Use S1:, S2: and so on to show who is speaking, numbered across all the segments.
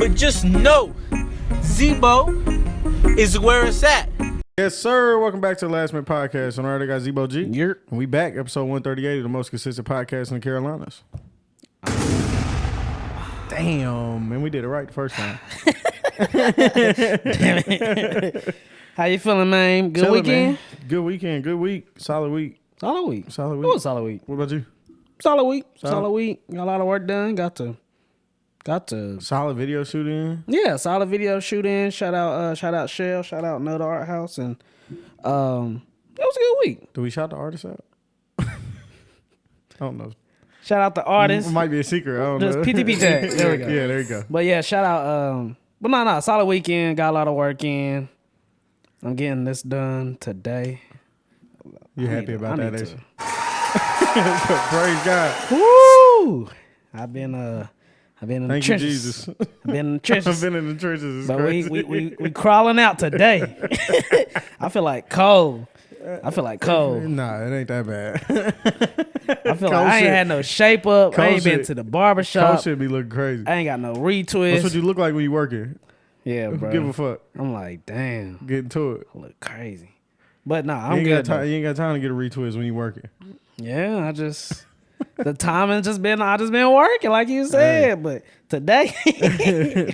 S1: But just know, Zebo is where it's at.
S2: Yes, sir. Welcome back to the Last Minute Podcast. On I got Zebo G.
S3: Yep.
S2: And we back, episode 138 of the most consistent podcast in the Carolinas. Damn, man, we did it right the first time.
S3: Damn it. How you feeling, man? Good
S2: Chilling,
S3: weekend?
S2: man. Good weekend. Good week. Solid week.
S3: Solid week.
S2: Solid
S3: It
S2: week.
S3: was a solid week.
S2: What about you?
S3: Solid week. Solid week. Got a lot of work done. Got to.
S2: Solid video shooting.
S3: Yeah, solid video shooting. Shout out Shell. Shout out No the Art House, and it was a good week.
S2: Do we shout the artist out? I don't know.
S3: Shout out the artists.
S2: It might be a secret. I don't
S3: Just
S2: know.
S3: PTP tag. There we go.
S2: Yeah, there you go.
S3: But yeah, shout out. But no, solid weekend. Got a lot of work in. I'm getting this done today.
S2: You happy about that, ain't you? Praise God.
S3: Woo! I've been in the
S2: Thank you,
S3: trenches.
S2: Jesus.
S3: I've been in the trenches.
S2: I've been in the trenches. It's
S3: But
S2: crazy.
S3: we crawling out today. I feel like cold.
S2: Nah, it ain't that bad.
S3: I feel like I ain't had no shape up. I ain't been
S2: shit.
S3: to the barbershop.
S2: Cold shit be looking crazy.
S3: I ain't got no retwist.
S2: That's what you look like when you working.
S3: Yeah, bro.
S2: Give a fuck.
S3: I'm like, damn.
S2: Get into it.
S3: I look crazy. But nah,
S2: You
S3: I'm
S2: ain't
S3: good.
S2: got time. You ain't got time to get a retwist when you working.
S3: Yeah, the timing just been working like you said. But today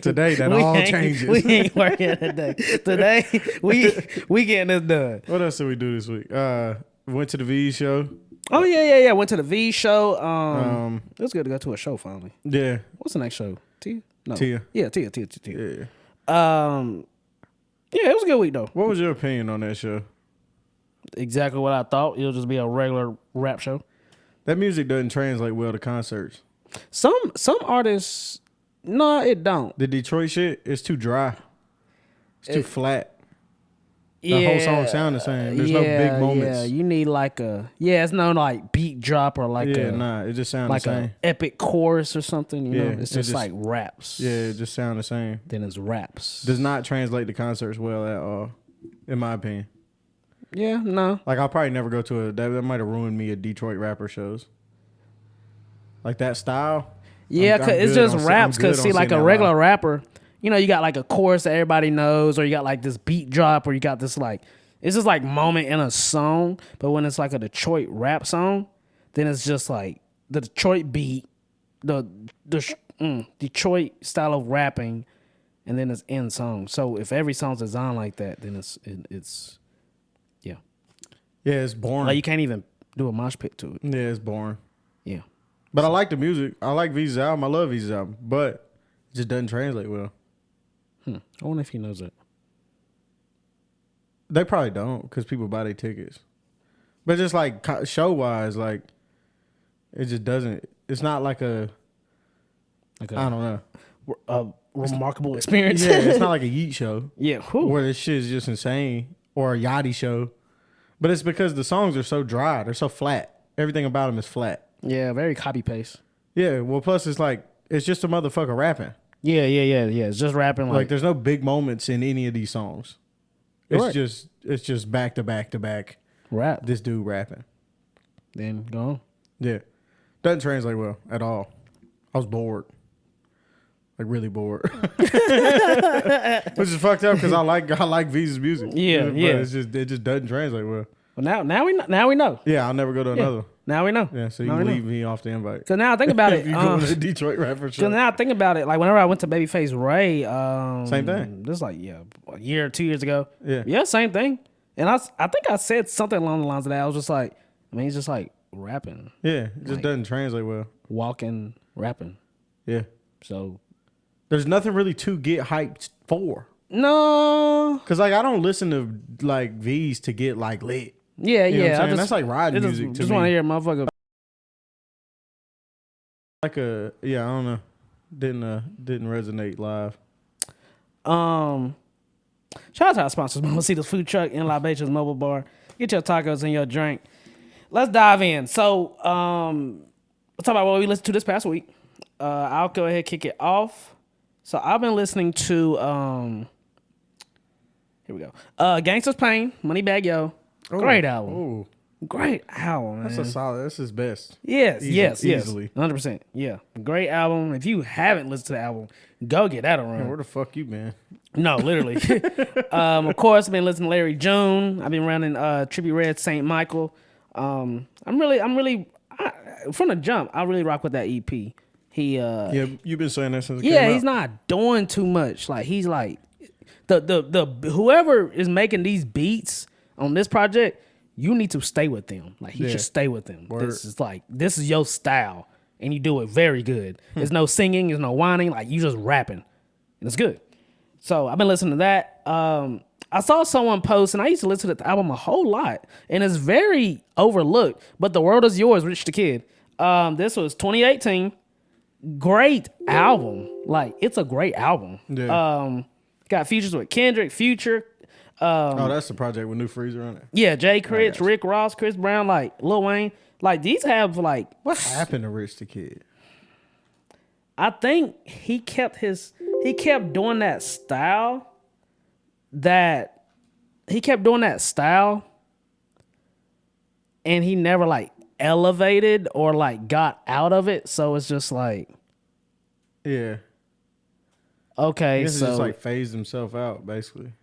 S2: Today that all changes.
S3: We ain't working today. Today we getting this done.
S2: What else did we do this week? Went to the V show.
S3: Oh yeah. Went to the V show. It was good to go to a show finally.
S2: Yeah.
S3: What's the next show? Tia? No.
S2: Tia.
S3: Yeah, Tia.
S2: Yeah.
S3: Yeah, it was a good week though.
S2: What was your opinion on that show?
S3: Exactly what I thought. It'll just be a regular rap show.
S2: That music doesn't translate well to concerts.
S3: Some artists, no, it don't.
S2: The Detroit shit is too dry. It's too flat. The whole song sound the same. There's no big moments.
S3: Yeah, you need it's no like beat drop or
S2: it just sounds
S3: like
S2: the same.
S3: a epic chorus or something. You know,
S2: Yeah,
S3: it's
S2: it
S3: just
S2: just-
S3: like raps.
S2: Yeah, it just sound the same.
S3: Then it's raps.
S2: Does not translate to concerts well at all, in my opinion.
S3: Yeah, no.
S2: Like I'll probably never go to that might have ruined me at Detroit rapper shows. Like that style.
S3: Yeah,
S2: I'm
S3: cause it's
S2: good
S3: just
S2: on-
S3: raps.
S2: I'm good
S3: Cause
S2: on
S3: see, like
S2: seeing
S3: a
S2: that
S3: regular
S2: live.
S3: rapper, you know, you got like a chorus that everybody knows, or you got like this beat drop, or you got this like it's just like moment in a song. But when it's like a Detroit rap song, then it's just like the Detroit beat, the Detroit style of rapping, and then it's in song. So if every song's designed like that, then it's
S2: Yeah, it's boring.
S3: like you can't even do a mosh pit to it.
S2: Yeah, it's boring.
S3: Yeah.
S2: But I like the music. I like V's album. I love V's album. But it just doesn't translate well.
S3: I wonder if he knows that.
S2: They probably don't because people buy their tickets. But just like show wise, like it just doesn't. It's not like I don't know.
S3: A remarkable experience.
S2: Yeah, it's not like a Yeet show.
S3: Yeah. Whew.
S2: Where this shit is just insane, or a Yachty show. But it's because the songs are so dry. They're so flat. Everything about them is flat.
S3: Yeah, very copy paste.
S2: Yeah, well, plus it's like, it's just a motherfucker rapping.
S3: Yeah. It's just rapping
S2: Like there's no big moments in any of these songs. It's
S3: Right.
S2: just back to back to back.
S3: rap.
S2: This dude rapping.
S3: Then go on.
S2: Yeah. Doesn't translate well at all. I was bored. Like really bored. Which is fucked up because I like V's music.
S3: Yeah,
S2: But
S3: yeah.
S2: it just doesn't translate well.
S3: Well, now we know.
S2: Yeah, I'll never go to another.
S3: Now we know.
S2: Yeah, so you
S3: Now
S2: can
S3: we know.
S2: leave me off the invite.
S3: Cause now I think about it.
S2: If you go to the Detroit rapper show.
S3: Cause now I think about it. Like whenever I went to Babyface Ray,
S2: Same thing.
S3: This is like a year or 2 years ago.
S2: Yeah.
S3: Same thing. And I think I said something along the lines of that. I was just like, I mean, he's just like rapping,
S2: Yeah, it just doesn't translate well.
S3: walking, rapping.
S2: Yeah.
S3: So
S2: There's nothing really to get hyped for.
S3: no.
S2: Cause like I don't listen to like V's to get like lit.
S3: Yeah,
S2: You know what I'm
S3: yeah.
S2: saying? That's like riding music to
S3: just
S2: me.
S3: want to hear a motherfucker.
S2: Like I don't know. Didn't resonate live.
S3: Shout out to our sponsors, MAMACITAS Food Truck and LIBATIONS Mobile Bar. Get your tacos and your drink. Let's dive in. So, let's talk about what we listened to this past week. I'll go ahead and kick it off. So I've been listening to here we go. Gangsta's Pain, Moneybagg Yo. Great album.
S2: Oh,
S3: Great album, man.
S2: That's a solid. That's his best.
S3: Yes,
S2: Easily.
S3: 100%. Yeah, great album. If you haven't listened to the album, go get that a run.
S2: Where the fuck you been?
S3: No, literally. Of course, I've been listening to Larry June. I've been running Trippie Redd, Saint Michael. I'm really from the jump. I really rock with that EP. He
S2: Yeah, you've been saying that since it
S3: yeah,
S2: came
S3: he's
S2: out.
S3: not doing too much. Like he's like the whoever is making these beats on this project, you need to stay with them. Like he should stay with them.
S2: Word.
S3: This is your style, and you do it very good. There's no singing, there's no whining. Like you just rapping, and it's good. So I've been listening to that. I saw someone post, and I used to listen to the album a whole lot, and it's very overlooked. But The World Is Yours, Rich the Kid. This was 2018. Great album. Like it's a great album.
S2: Yeah.
S3: Got features with Kendrick, Future.
S2: That's the project with New Freezer on it.
S3: Yeah, Jay Critch,
S2: gotcha.
S3: Rick Ross, Chris Brown, like Lil Wayne. Like these have like
S2: What happened to Rich the Kid?
S3: I think he kept doing that style and he never like elevated or like got out of it. So it's just like,
S2: Yeah.
S3: okay,
S2: I guess
S3: so
S2: he just like phased himself out, basically.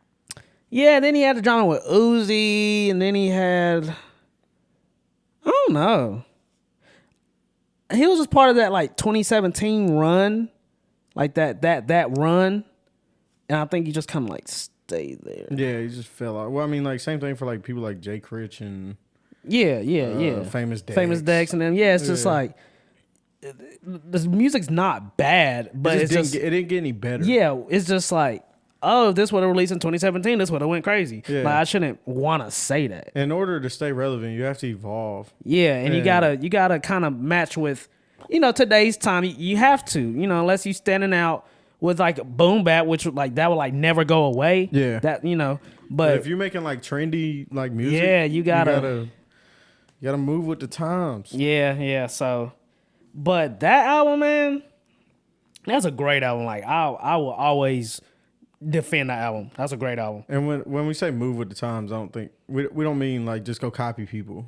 S3: yeah, then he had the drama with Uzi, and then he had, I don't know. He was just part of that like 2017 run, like that run, and I think he just kind of like stayed there.
S2: Yeah, he just fell out. Well, I mean, like same thing for like people like Jay Critch and
S3: Yeah.
S2: Famous Dex.
S3: Famous Dex, and then it's just like the music's not bad, but
S2: it didn't get any better.
S3: yeah, it's just like, oh, if this would have released in 2017, this would have went crazy.
S2: Yeah.
S3: Like I shouldn't want to say that.
S2: In order to stay relevant, you have to evolve.
S3: Yeah, and you gotta kind of match with, today's time. You have to, unless you standing out with like boom bap, which like that would like never go away.
S2: Yeah.
S3: That
S2: But
S3: but
S2: if you're making like trendy like music,
S3: yeah, you gotta
S2: move with the times.
S3: yeah. So, but that album, man, that's a great album. Like I will always defend that album. That's a great album.
S2: And when we say move with the times, I don't think we don't mean like just go copy people.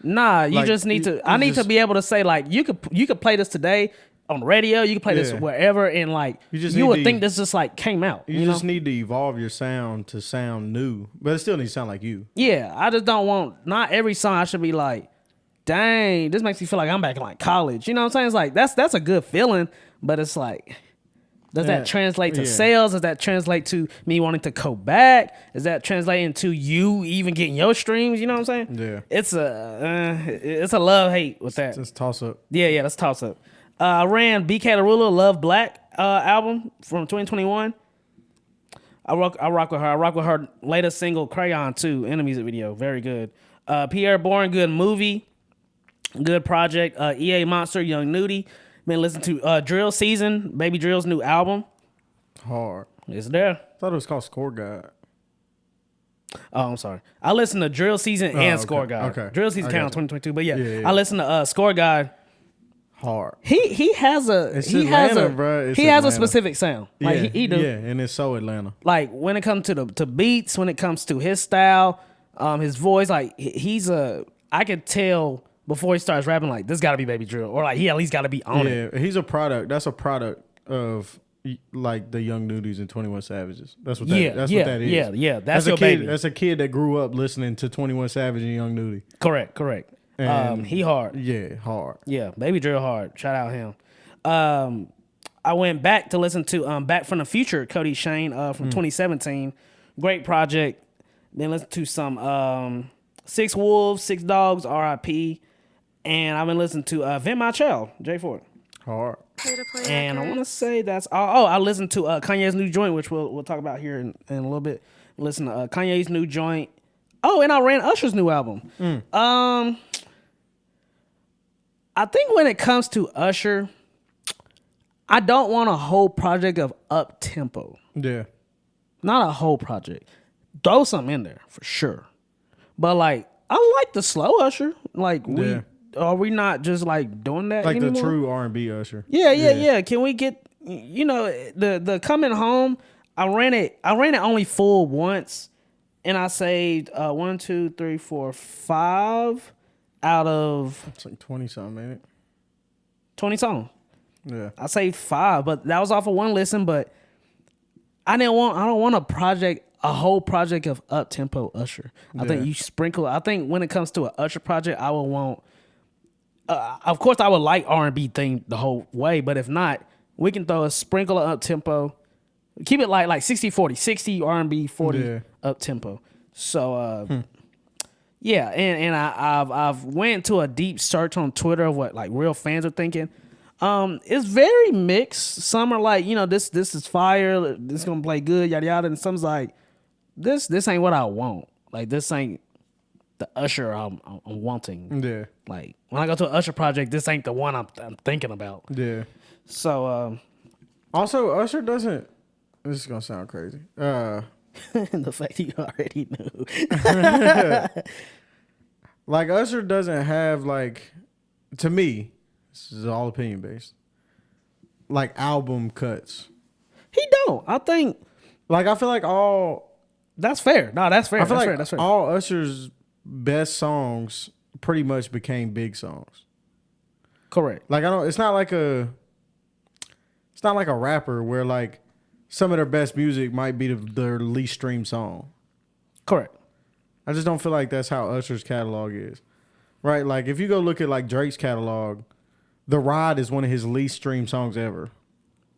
S3: Nah, you
S2: Like,
S3: just need to.
S2: you
S3: I need to
S2: just-
S3: be able to say like you could play this today on the radio. You can play this
S2: Yeah.
S3: wherever, and like
S2: You
S3: you would
S2: need to-
S3: think this just like came out.
S2: You just need to evolve your sound to sound new, but it still needs to sound like you.
S3: Yeah, I just don't want. Not every song I should be like, dang, this makes me feel like I'm back in like college. You know what I'm saying? It's like that's a good feeling, but it's like, does that translate to
S2: Yeah.
S3: sales? Does that translate to me wanting to go back? Does that translate into you even getting your streams? You know what I'm saying?
S2: Yeah.
S3: It's a love hate with that.
S2: Just toss up.
S3: Yeah, that's toss up. I ran BK Larula Love Black album from 2021. I rock with her. I rock with her latest single Crayon 2 in the music video. Very good. Pierre Bourne, good movie. Good project. EA Monster, Young Nudie. Been listening to Drill Season, Baby Drill's new album.
S2: Hard.
S3: It's there.
S2: I thought it was called Score Guide.
S3: Oh, I'm sorry. I listened to Drill Season and
S2: okay.
S3: Score Guide.
S2: Okay.
S3: Drill Season
S2: I
S3: came
S2: got
S3: out in
S2: you.
S3: 2022, but yeah,
S2: Yeah.
S3: I listened to Score Guide.
S2: Hard.
S3: He has a
S2: It's
S3: he has
S2: Atlanta,
S3: a
S2: bruh. It's
S3: he has a
S2: Atlanta.
S3: specific sound. Like he do.
S2: Yeah, and it's so Atlanta.
S3: Like when it comes to beats, when it comes to his style, his voice, like I could tell before he starts rapping, like this got to be Baby Drill, or like he at least got to be on it.
S2: Yeah, he's a product. That's a product of like the Young Nudies and 21 Savages. That's what that. That's what that is.
S3: Yeah. That's
S2: a
S3: your
S2: kid.
S3: baby.
S2: That's a kid that grew up listening to 21 Savage and Young Nudie.
S3: Correct.
S2: And
S3: He hard.
S2: Yeah, hard.
S3: Yeah, Baby Drill hard. Shout out him. I went back to listen to Back from the Future, Cody Shane from 2017. Great project. Then listen to some Six Wolves, Six Dogs, R.I.P. And I've been listening to Vent My Child, Jay Ford.
S2: Hard.
S3: And I want to say that's all. I listened to Kanye's new joint, which we'll talk about here in a little bit. Listen to Kanye's new joint. Oh, and I ran Usher's new album. I think when it comes to Usher, I don't want a whole project of up tempo.
S2: Yeah.
S3: Not a whole project. Throw something in there for sure. But like, I like the slow Usher. Like are we not just like doing that
S2: Like
S3: anymore?
S2: the true R&B Usher.
S3: Yeah. Can we get the coming home? I ran it only full once, and I saved 1, 2, 3, 4, 5 out of
S2: It's like 20 something, ain't it?
S3: 20 songs.
S2: Yeah.
S3: I saved 5, but that was off of one listen. But I don't want a whole project of up tempo Usher. I think you sprinkle. I think when it comes to an Usher project, I would want. Of course, I would like R&B thing the whole way, but if not, we can throw a sprinkle of up tempo. Keep it like 60-40, 60 R&B, 40 up tempo. So yeah, and I've went to a deep search on Twitter of what like real fans are thinking. It's very mixed. Some are like, this is fire, this is gonna play good, yada yada, and some's like, this ain't what I want. Like this ain't the Usher I'm wanting.
S2: Yeah.
S3: Like when I go to an Usher project, this ain't the one I'm thinking about.
S2: Yeah.
S3: So
S2: Also, Usher doesn't. This is gonna sound crazy.
S3: the fact you already knew.
S2: Like Usher doesn't have like, to me, this is all opinion based. Like album cuts.
S3: He don't. I think
S2: Like I feel like
S3: that's fair. No, that's fair.
S2: I feel
S3: That's fair.
S2: all Usher's best songs pretty much became big songs.
S3: Correct.
S2: Like it's not like a rapper where like some of their best music might be their least streamed song.
S3: Correct.
S2: I just don't feel like that's how Usher's catalog is. Right? Like if you go look at like Drake's catalog, The Ride is one of his least streamed songs ever.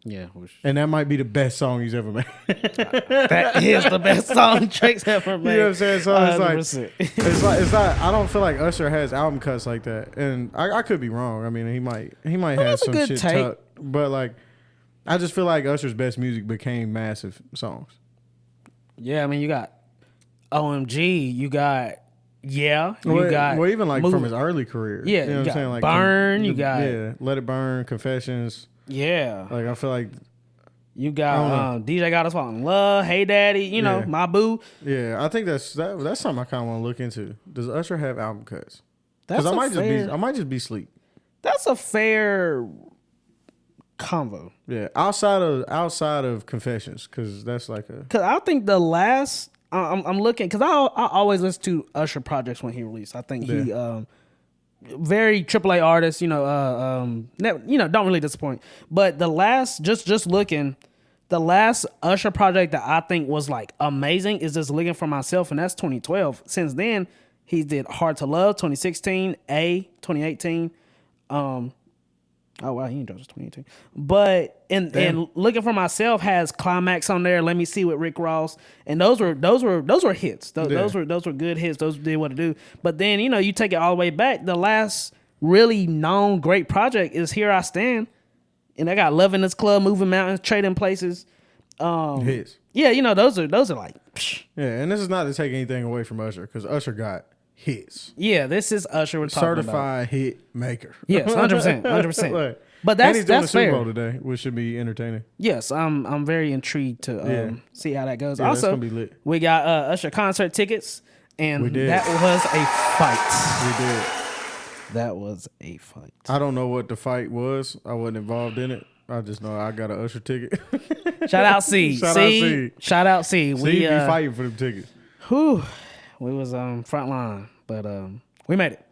S3: Yeah.
S2: And that might be the best song he's ever made.
S3: That is the best song Drake's ever made.
S2: You know what I'm saying? So it's
S3: 100%.
S2: it's not. I don't feel like Usher has album cuts like that, and I could be wrong. I mean, he might have
S3: that's a
S2: some
S3: good
S2: shit
S3: take.
S2: tucked, but like, I just feel like Usher's best music became massive songs.
S3: Yeah, I mean, you got OMG, you got
S2: Well, even like
S3: Move.
S2: from his early career.
S3: Yeah,
S2: you know
S3: you
S2: what
S3: got
S2: I'm saying? Like
S3: Burn, you got
S2: Let It Burn, Confessions.
S3: Yeah.
S2: Like I feel like
S3: You got DJ Got Us Falling in Love, Hey Daddy, you know, My Boo.
S2: Yeah, I think that's something I kind of want to look into. Does Usher have album cuts?
S3: That's
S2: Because I might just be sleep.
S3: That's a fair convo.
S2: Yeah, outside of Confessions, because that's like a.
S3: Because I think the last I'm looking, because I always listen to Usher projects when he released. I think he very AAA artist, don't really disappoint. But the last, just looking, the last Usher project that I think was like amazing is just Looking for Myself, and that's 2012. Since then, he did Hard to Love 2016, A 2018. Oh wow, he ain't dropped 2018. But and Looking for Myself has Climax on there. Let Me See with Rick Ross, and those were hits. Those were good hits. Those did what to do. But then you take it all the way back. The last really known great project is Here I Stand, and I got Love in This Club, Moving Mountains, Trading Places.
S2: Hits.
S3: Yeah, those are like. Psh.
S2: Yeah, and this is not to take anything away from Usher, because Usher got hits.
S3: Yeah, this is Usher we're talking
S2: Certified hit maker.
S3: Yes, 100%.
S2: Like,
S3: But
S2: and he's doing
S3: that's
S2: the Super
S3: fair.
S2: Bowl today, which should be entertaining.
S3: Yes, I'm very intrigued to see how that goes.
S2: Yeah, that's
S3: also,
S2: gonna be lit.
S3: we got Usher concert tickets, and
S2: We did.
S3: that was a fight.
S2: We did.
S3: That was a fight.
S2: I don't know what the fight was. I wasn't involved in it. I just know I got an Usher ticket.
S3: Shout out C.
S2: Shout out C.
S3: Shout out C.
S2: So
S3: We
S2: you be fighting for them tickets.
S3: we was front line, but we made it.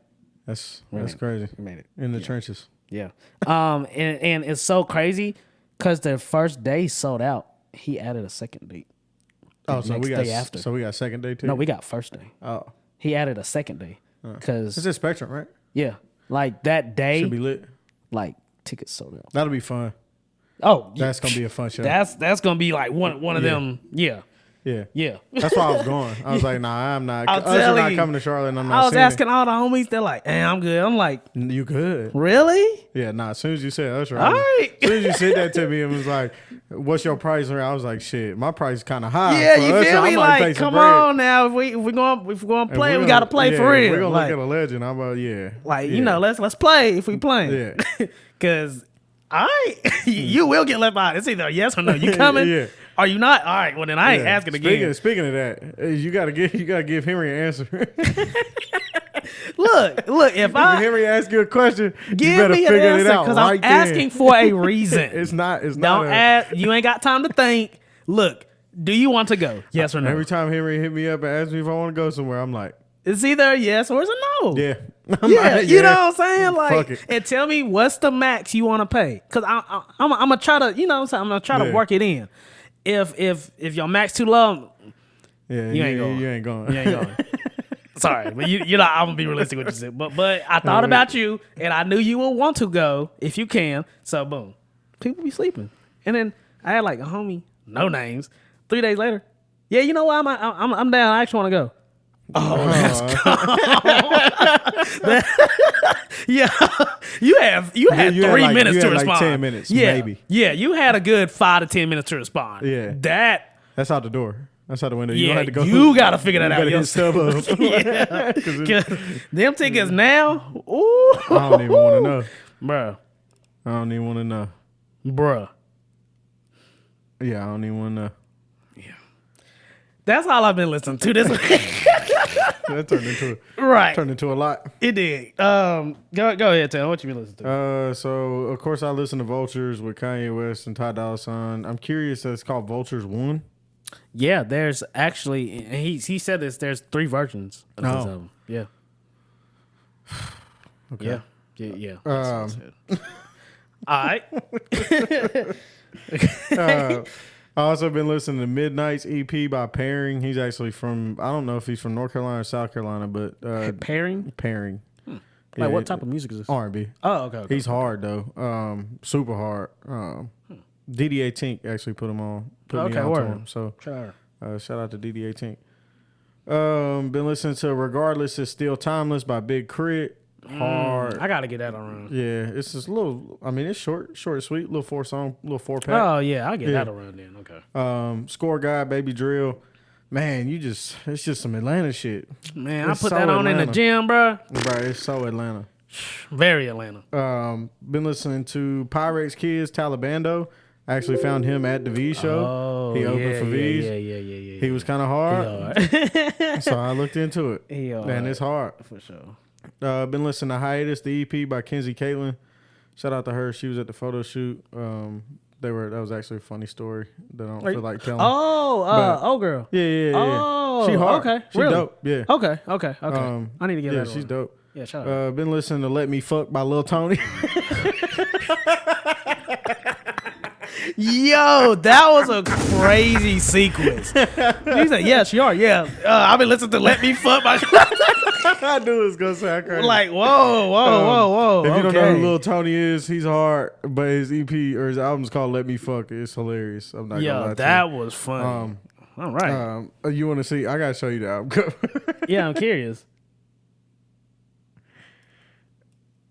S2: That's crazy.
S3: We made it
S2: In the trenches.
S3: Yeah. And it's so crazy because the first day sold out. He added a second date.
S2: Oh, so
S3: next
S2: we got
S3: day after.
S2: So we got second day ticket.
S3: No, we got first day.
S2: Oh,
S3: He added a second day because
S2: it's a Spectrum, right?
S3: yeah, like that day,
S2: Should be lit.
S3: like tickets sold out.
S2: That'll be fun.
S3: Oh,
S2: That's gonna be a fun show.
S3: That's gonna be like one of them. Yeah.
S2: Yeah. That's why I was going. I was like, nah, I'm not.
S3: I'll
S2: Usher
S3: tell
S2: not
S3: you.
S2: coming to Charlotte, and I'm not
S3: I was
S2: seeing
S3: asking all the homies. They're like, I'm good. I'm like,
S2: it. You good.
S3: really?
S2: Yeah, nah. As soon as you said Usher,
S3: All right.
S2: as soon as you said that to me, it was like, what's your price? I was like, shit, my price is kind of high.
S3: Yeah,
S2: for
S3: you
S2: Usher.
S3: feel
S2: I'm
S3: me?
S2: about to pay
S3: Like,
S2: some
S3: come
S2: bread.
S3: on now. If we're going to play, we got to play for real.
S2: We're gonna
S3: Like,
S2: look at a legend. I'm about
S3: let's play if we playing.
S2: Yeah.
S3: Cause all right, you will get left out. It's either yes or no. You coming?
S2: Yeah.
S3: Are you not? All right. Well, then I ain't
S2: Yeah.
S3: asking again.
S2: Speaking of that, you gotta give Henry an answer.
S3: Look. If
S2: If
S3: I
S2: Henry asks you a question, you
S3: give
S2: better
S3: me an
S2: figure it
S3: answer,
S2: out
S3: because
S2: right
S3: I'm asking
S2: then.
S3: for a reason.
S2: It's not.
S3: Don't ask. You ain't got time to think. Look, Do you want to go? Yes or no?
S2: Every time Henry hit me up and asks me if I want to go somewhere, I'm like,
S3: It's either a yes or it's a no.
S2: yeah.
S3: Yeah, you know what I'm saying? Like,
S2: Fuck it.
S3: and tell me what's the max you want to pay? Because I'm gonna try to, you know what I'm saying? I'm gonna try to work it in. If your max too low,
S2: Yeah,
S3: you ain't going.
S2: You ain't going.
S3: You ain't going. Sorry, but you're not. I'm gonna be realistic with what you said. But I thought about you, and I knew you would want to go if you can. So boom, people be sleeping, and then I had like a homie, no names. 3 days later, yeah, you know what? I'm down. I actually want to go. Oh, that's cool. Yeah, you had 3 minutes to respond.
S2: Like 10 minutes,
S3: yeah,
S2: maybe.
S3: Yeah, you had a good 5 to 10 minutes to respond.
S2: Yeah, that's out the door. That's out the window.
S3: Yeah,
S2: you don't have to go.
S3: You gotta figure that out
S2: yourself.
S3: Yeah, them tickets now. Ooh,
S2: I don't even want to know,
S3: bruh.
S2: I don't even want to know,
S3: bruh.
S2: Yeah, I don't even want to know.
S3: That's all I've been listening to this week.
S2: That turned into a lot.
S3: It did. Go ahead, Taylor. What you been listening to?
S2: So of course I listen to Vultures with Kanye West and Ty Dolla $ign. I'm curious. It's called Vultures 1.
S3: Yeah, there's actually he said this. There's 3 versions of this album. Yeah.
S2: Okay.
S3: Yeah. All right.
S2: I also been listening to Midnight's EP by Pairing. He's actually from, I don't know if he's from North Carolina or South Carolina, but
S3: Pairing.
S2: Yeah,
S3: What type of music is this?
S2: R&B.
S3: Oh, okay.
S2: He's hard though, super hard. DDA Tink actually put him on. Put me on to him. So shout out to DDA Tink. Been listening to Regardless Is Still Timeless by Big Crit. Hard.
S3: I gotta get that around.
S2: Yeah, it's just a little. I mean, it's short and sweet. Little 4-song, little 4-pack.
S3: Oh yeah, I'll get that around then. Okay.
S2: Score Guy, Baby Drill. Man, it's just some Atlanta shit.
S3: Man,
S2: It's
S3: I put
S2: so
S3: that on in the
S2: Atlanta.
S3: gym, bro.
S2: Right, it's so Atlanta.
S3: Very Atlanta.
S2: Been listening to Pyrex Kids, Talibando. I actually found him at the V show.
S3: Oh,
S2: He opened for V's.
S3: Yeah.
S2: He was kind of hard, so I looked into it. Man, it's hard
S3: for sure.
S2: Been listening to Hiatus, the EP by Kenzie Caitlin. Shout out to her. She was at the photo shoot. That was actually a funny story that I don't feel like telling.
S3: Oh girl.
S2: Yeah.
S3: Oh,
S2: She hard.
S3: Okay.
S2: She
S3: really?
S2: dope. Yeah.
S3: Okay. I need to get that.
S2: Yeah, she's dope.
S3: Yeah, shout out.
S2: Been listening to Let Me Fuck by Lil Tony.
S3: Yo, that was a crazy sequence. He said, "Yeah, she are. Yeah, I've been listening to Let Me Fuck My."
S2: I knew it was gonna sound crazy.
S3: Like, whoa.
S2: If you don't know who Lil Tony is, he's hard, but his EP or his album's called Let Me Fuck. It's hilarious. I'm not gonna lie to you.
S3: that was fun. All right.
S2: You want to see? I gotta show you the album cover.
S3: Yeah, I'm curious.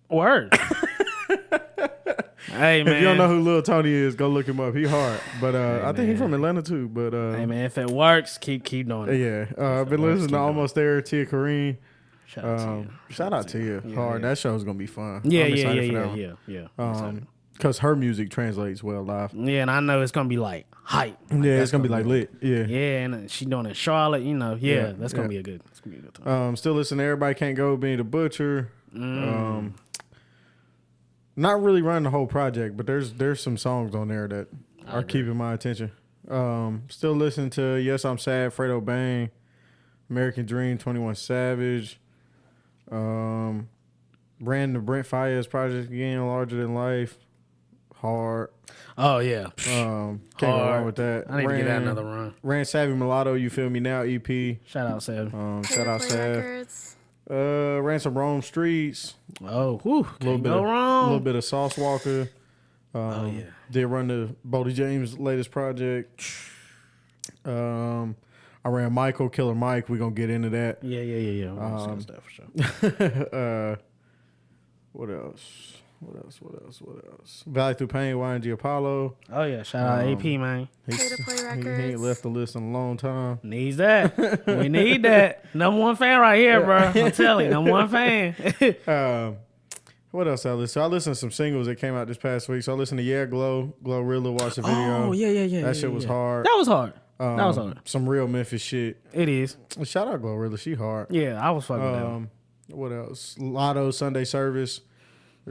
S3: Word. Hey man,
S2: if you don't know who Lil Tony is, go look him up. He hard, but I think he's from Atlanta too. But
S3: hey man, if it works, keep doing it.
S2: Yeah, I've been listening to Almost There, Tia Kareem. Shout out to you. Hard. That show's gonna be fun.
S3: Yeah.
S2: Because her music translates well live.
S3: Yeah, and I know it's gonna be like hype.
S2: Yeah, it's gonna be like lit. Yeah.
S3: Yeah, and she doing it in Charlotte. You know. Yeah, that's gonna be a good. It's gonna be a good time.
S2: Still listening to Everybody Can't Go, Being the Butcher. Not really running the whole project, but there's some songs on there that are keeping my attention. Still listening to Yes I'm Sad, Fredo Bang, American Dream, 21 Savage. Ran the Brent Fayez project again, Larger Than Life. Hard.
S3: Oh yeah.
S2: Can't go wrong with that.
S3: I need to give that another run.
S2: Ran Savvy Mulatto, You Feel Me Now EP.
S3: Shout out Sav.
S2: Shout out Sav. Ran some Rome Streets.
S3: Oh, whew, can't go wrong.
S2: A little bit of Sauce Walker. Did run the Bodie James' latest project. I ran Michael, Killer Mike. We're gonna get into that.
S3: Yeah. For sure.
S2: What else? Valley Through Pain, YNG Apollo.
S3: Oh yeah, shout out AP man.
S2: He ain't left the list in a long time.
S3: Needs that. We need that. Number one fan right here, bro. I'm telling you, number one fan.
S2: What else I listened to? I listened to some singles that came out this past week. So I listened to Glorilla, watched the video.
S3: Oh yeah.
S2: That shit was hard.
S3: That was hard. That was hard.
S2: Some real Memphis shit.
S3: It is.
S2: Shout out Glorilla, she hard.
S3: Yeah, I was fucking down.
S2: What else? Lotto, Sunday Service.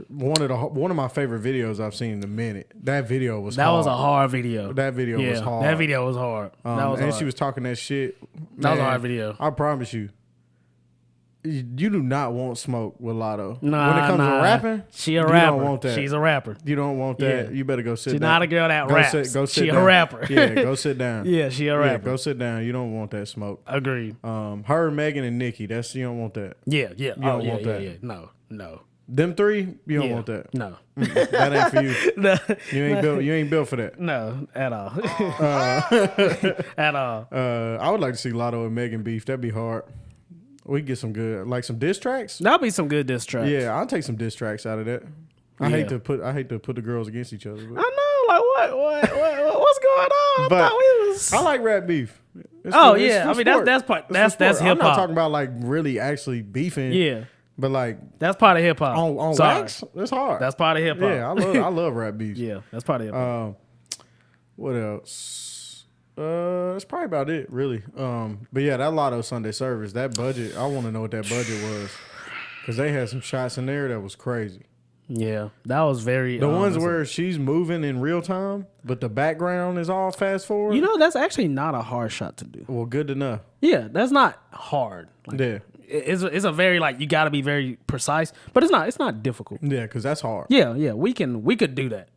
S2: One of my favorite videos I've seen in a minute. That video was
S3: That
S2: hard.
S3: was a hard video.
S2: That video was hard.
S3: That video was hard. That was
S2: and
S3: hard.
S2: she was talking that shit.
S3: That was a hard video.
S2: I promise you. You do not want smoke with Lotto.
S3: Nah,
S2: when it comes to rapping,
S3: she a
S2: you
S3: rapper.
S2: don't want that.
S3: She's a rapper.
S2: You don't want that.
S3: Yeah.
S2: You better go sit
S3: She's
S2: down.
S3: not a girl that
S2: go
S3: raps.
S2: Sit
S3: she
S2: down.
S3: a rapper.
S2: Yeah, go sit down.
S3: Yeah, she a rapper.
S2: Yeah, go sit down. You don't want that smoke.
S3: Agreed.
S2: Her, Megan, and Nikki. You don't want that.
S3: Yeah.
S2: You don't want that.
S3: Yeah. No.
S2: Them three, you don't want that.
S3: No.
S2: That ain't for you.
S3: No.
S2: You ain't built for that.
S3: No, at all. At all.
S2: I would like to see Lotto and Megan beef. That'd be hard. We can get some good, like some diss tracks.
S3: That'll be some good diss tracks.
S2: Yeah, I'll take some diss tracks out of that. I hate to put the girls against each other. But.
S3: I know, like what's going on?
S2: But
S3: I thought we was.
S2: I like rap beef. It's
S3: Oh
S2: for- it's
S3: yeah,
S2: for
S3: I mean
S2: sport.
S3: that's part.
S2: It's
S3: That's
S2: for sport.
S3: hip
S2: I'm not
S3: hop.
S2: talking about like really actually beefing.
S3: Yeah,
S2: but like
S3: that's part of hip hop.
S2: on
S3: Sorry.
S2: wax, it's hard.
S3: That's part of hip hop.
S2: Yeah, I love rap beef.
S3: Yeah, that's part of hip hop.
S2: What else? That's probably about it, really. But yeah, that Lotto Sunday service, that budget, I want to know what that budget was, because they had some shots in there that was crazy.
S3: Yeah, that was very.
S2: The ones where she's moving in real time, but the background is all fast forward.
S3: You know, that's actually not a hard shot to do.
S2: Well, good to know.
S3: Yeah, that's not hard. Like,
S2: Yeah,
S3: it's a very like you got to be very precise, but it's not difficult.
S2: yeah, because that's hard.
S3: Yeah, we could do that.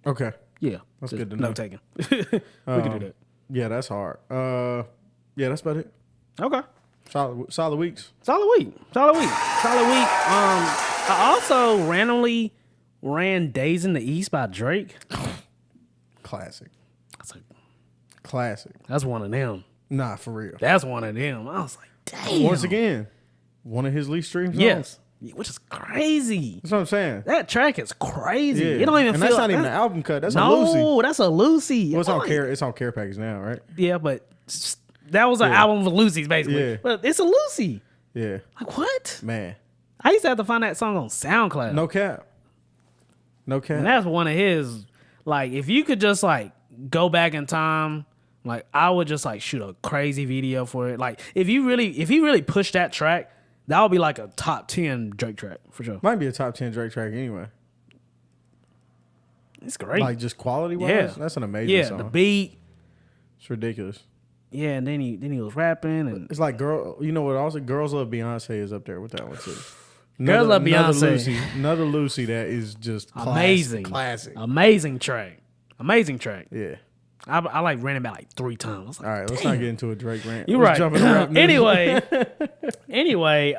S2: Okay.
S3: Yeah,
S2: That's
S3: just
S2: good to know.
S3: Note taken. We could do that.
S2: Yeah, that's hard. Yeah, that's about it.
S3: Okay.
S2: Solid weeks.
S3: Solid week. I also randomly ran Days in the East by Drake.
S2: Classic.
S3: That's,
S2: Classic.
S3: that's one of them.
S2: Nah, for real.
S3: That's one of them. I was like, damn.
S2: Once again, one of his least streamed songs.
S3: Yes. Which is crazy.
S2: That's what I'm saying.
S3: That track is crazy.
S2: Yeah.
S3: You don't even
S2: and
S3: feel
S2: that's not even an album cut. That's a
S3: no,
S2: Lucy.
S3: that's a Lucy.
S2: Well, it's on
S3: Like-
S2: care. It's on care package now, right?
S3: Yeah, but that was an
S2: Yeah.
S3: album for Lucy's basically.
S2: Yeah.
S3: But it's a Lucy.
S2: Yeah.
S3: Like what?
S2: Man.
S3: I used to have to find that song on SoundCloud.
S2: No cap. No cap.
S3: And that's one of his. Like, if you could just like go back in time, like I would just like shoot a crazy video for it. Like if you really push that track, that would be like a top 10 Drake track for sure.
S2: Might be a top 10 Drake track anyway.
S3: It's great.
S2: Like just quality wise,
S3: Yeah.
S2: that's an amazing song.
S3: The beat.
S2: It's ridiculous.
S3: Yeah, and then he was rapping and
S2: It's like you know what? Also, Girls Love Beyonce is up there with that one too.
S3: Girls Love Beyonce.
S2: Another Lucy that is just
S3: amazing.
S2: classic.
S3: Amazing track.
S2: Yeah.
S3: I like ran it back like 3 times. I was like,
S2: All right, let's not get into a Drake rant.
S3: you're
S2: Let's
S3: right.
S2: jump into rap news.
S3: Anyway,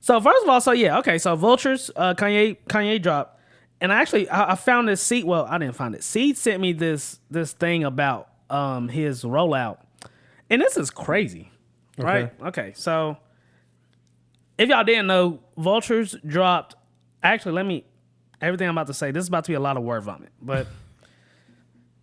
S3: so first of all, so Vultures, Kanye dropped, and I found this seed. Well, I didn't find it. Seed sent me this thing about his rollout, and this is crazy, right? Okay, so if y'all didn't know, Vultures dropped. Actually, everything I'm about to say. This is about to be a lot of word vomit, but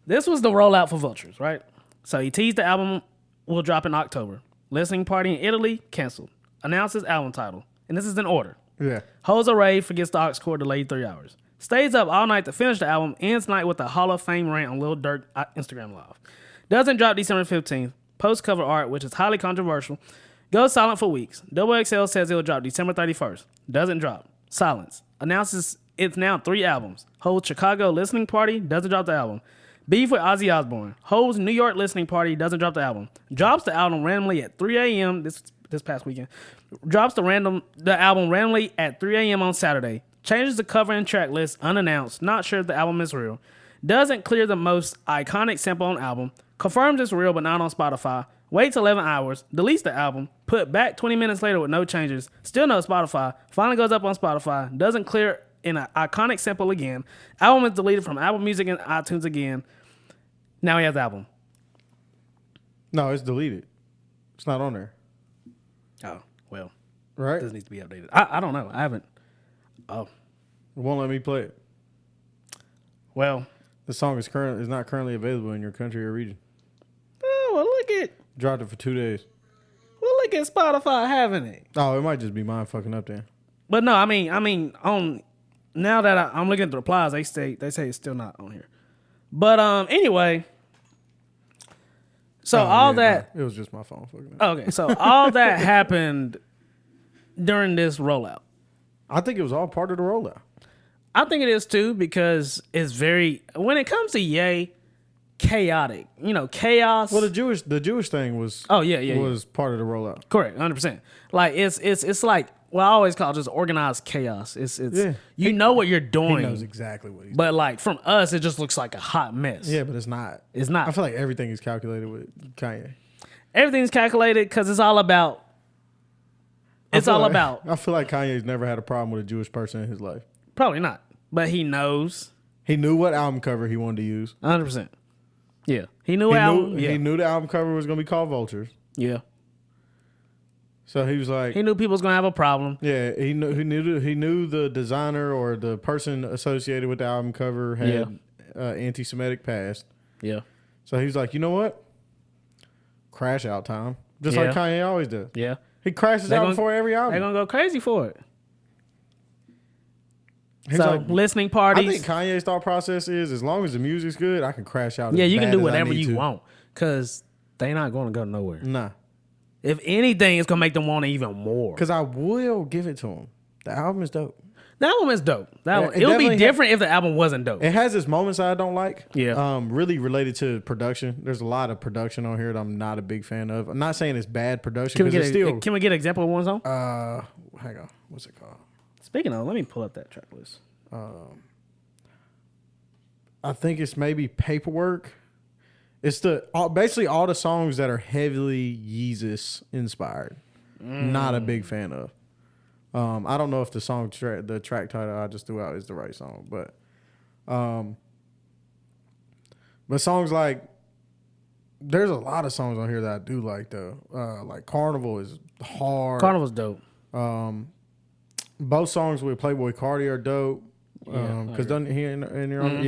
S3: this was the rollout for Vultures, right? So he teased the album will drop in October. Listening party in Italy canceled. Announces album title, and this is in order.
S2: Yeah.
S3: Holds a rave, forgets the aux cord, delayed 3 hours. Stays up all night to finish the album, ends night with a Hall of Fame rant on Lil Durk Instagram Live. Doesn't drop December 15th. Post cover art, which is highly controversial. Goes silent for weeks. XXL says it will drop December 31st. Doesn't drop. Silence. Announces it's now 3 albums. Holds Chicago listening party, doesn't drop the album. Beef with Ozzy Osbourne. Holds New York listening party, doesn't drop the album. Drops the album randomly at 3 a.m. this past weekend. Drops the album randomly at 3 a.m. on Saturday. Changes the cover and track list unannounced. Not sure if the album is real. Doesn't clear the most iconic sample on album. Confirms it's real but not on Spotify. Waits 11 hours. Deletes the album. Put back 20 minutes later with no changes. Still no Spotify. Finally goes up on Spotify. Doesn't clear in an iconic sample again. Album is deleted from Apple Music and iTunes again. Now he has the album.
S2: No, it's deleted. It's not on there.
S3: Oh, well.
S2: Right?
S3: This needs to be updated. I don't know. I haven't. Oh.
S2: It won't let me play it.
S3: Well.
S2: The song is not currently available in your country or region.
S3: Oh, well, look at.
S2: Dropped it for 2 days.
S3: Well, look at Spotify having it.
S2: Oh, it might just be mine fucking up then.
S3: But no, I mean, on now that I'm looking at the replies, they say it's still not on here. But anyway, so
S2: it was just my phone fucking up.
S3: Okay, so all that happened during this rollout.
S2: I think it was all part of the rollout.
S3: I think it is too because it's very when it comes to Ye, chaotic. You know, chaos.
S2: Well, the Jewish thing was was part of the rollout.
S3: Correct, 100%. Like it's like I always call it just organized chaos. It's you know what you're doing.
S2: He knows exactly what he's doing.
S3: But like from us, it just looks like a hot mess.
S2: Yeah, but it's not.
S3: It's not.
S2: I feel like everything is calculated with Kanye.
S3: Everything's calculated because it's all about. It's all about.
S2: I feel like Kanye's never had a problem with a Jewish person in his life.
S3: Probably not, but he knows.
S2: He knew what album cover he wanted to use.
S3: 100%. Yeah, he knew album.
S2: He knew the album cover was gonna be called Vultures.
S3: Yeah.
S2: So he was like,
S3: he knew people was gonna have a problem.
S2: Yeah, he knew the designer or the person associated with the album cover had anti-Semitic past.
S3: Yeah.
S2: So he was like, you know what? Crash out time, just like Kanye always does.
S3: Yeah.
S2: He crashes out before every album.
S3: They're gonna go crazy for it.
S2: He's
S3: so
S2: like,
S3: listening parties.
S2: I think Kanye's thought process is as long as the music's good, I can crash out.
S3: Yeah,
S2: as
S3: you can
S2: bad
S3: do
S2: as
S3: whatever
S2: I need
S3: you
S2: to.
S3: want because they're not gonna go nowhere.
S2: Nah.
S3: If anything, it's gonna make them want it even more.
S2: Because I will give it to him. The album is dope.
S3: The album is dope.
S2: It
S3: It would be
S2: definitely
S3: different if the album wasn't dope.
S2: It has its moments I don't like.
S3: Yeah.
S2: Really related to production. There's a lot of production on here that I'm not a big fan of. I'm not saying it's bad production.
S3: Can we
S2: It's still,
S3: get an example of one song?
S2: hang on. What's it called?
S3: Speaking of, let me pull up that track list.
S2: I think it's maybe Paperwork. It's basically all the songs that are heavily Yeezus inspired. Not a big fan of. I don't know if the track title I just threw out is the right song, but songs like there's a lot of songs on here that I do like though. Like Carnival is hard.
S3: Carnival's dope.
S2: Both songs with Playboy Cardi are dope. Because doesn't he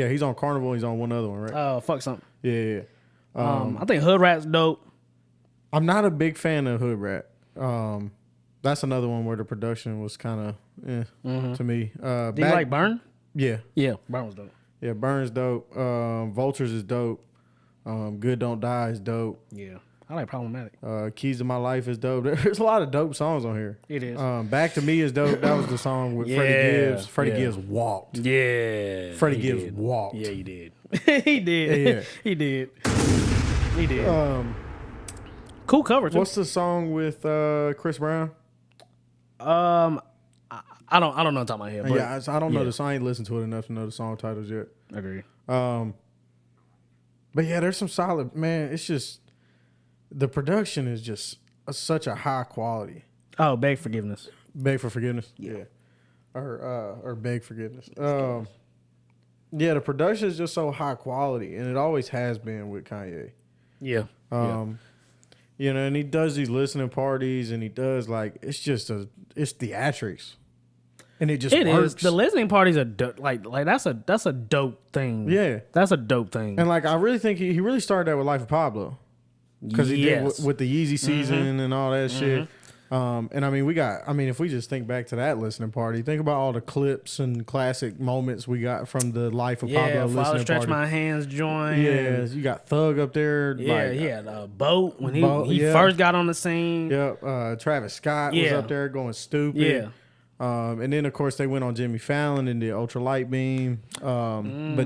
S2: he's on Carnival. He's on one other one, right?
S3: Oh, fuck something.
S2: Yeah.
S3: I think Hood Rat's dope.
S2: I'm not a big fan of Hood Rat. That's another one where the production was kind of to me.
S3: Do you like Burn?
S2: Yeah.
S3: Yeah, Burn was dope.
S2: Yeah, Burn's dope. Vultures is dope. Good Don't Die is dope.
S3: Yeah. I like Problematic.
S2: Keys to My Life is dope. There's a lot of dope songs on here.
S3: It is.
S2: Back to Me is dope. That was the song with Freddie Gibbs. Freddie Gibbs walked.
S3: Yeah.
S2: Freddie Gibbs walked.
S3: Yeah, he did. He did.
S2: Yeah.
S3: He did. He did. Cool cover too.
S2: What's the song with Chris Brown?
S3: I don't know on top of my head. But
S2: Yeah, I don't know the song. I ain't listened to it enough to know the song titles yet.
S3: Agree.
S2: But yeah, there's some solid, man. It's just the production is just such a high quality.
S3: Oh, Beg Forgiveness.
S2: Beg for Forgiveness. Yeah. Or Beg Forgiveness. Yeah, the production is just so high quality, and it always has been with Kanye.
S3: Yeah.
S2: You know, and he does these listening parties, and he does it's theatrics, and it just works.
S3: Is. The listening parties are like that's a dope thing.
S2: Yeah,
S3: that's a dope thing.
S2: And I really think he really started that with Life of Pablo, because he did with the Yeezy season and all that shit. And I mean, if we just think back to that listening party, think about all the clips and classic moments we got from the Life of Pablo listening party.
S3: Stretch My Hands joint.
S2: Yeah, you got Thug up there.
S3: Yeah, he had a Boat when he first got on the scene.
S2: Yep. Travis Scott was up there going stupid.
S3: Yeah.
S2: And then of course they went on Jimmy Fallon and the Ultra Light Beam. But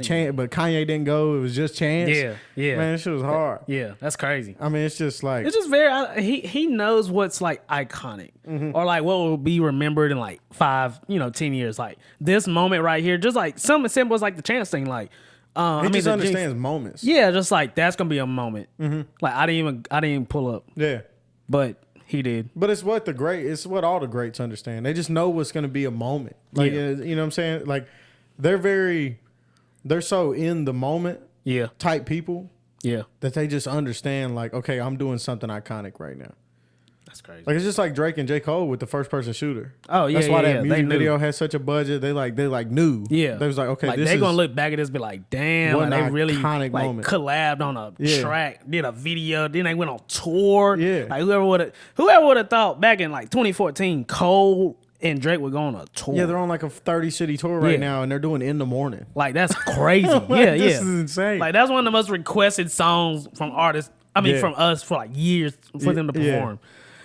S2: Kanye didn't go. It was just Chance.
S3: Yeah.
S2: Man, this shit was hard.
S3: Yeah, that's crazy.
S2: I mean, it's just
S3: it's just very. He knows what's iconic or what will be remembered in 10 years. Like this moment right here, just something as simple as the Chance thing.
S2: He just understands moments.
S3: Yeah, just that's gonna be a moment. I didn't even pull up. Yeah, but. He did.
S2: But it's what all the greats understand. They just know what's going to be a moment. You know what I'm saying? They're so in the moment type people that they just understand okay, I'm doing something iconic right now. That's crazy. It's just like Drake and J. Cole with the first person shooter.
S3: Oh yeah.
S2: That's why that music video had such a budget. They knew. Yeah. They was okay,
S3: they're gonna look back at this and be like, damn, they really
S2: moment.
S3: collabed on a track, did a video, then they went on tour.
S2: Yeah.
S3: Whoever would have thought back in 2014 Cole and Drake would go on a tour.
S2: Yeah, they're on a 30 city tour right now, and they're doing In the Morning.
S3: That's crazy. This
S2: is insane.
S3: That's one of the most requested songs from artists. From us for years for them to perform.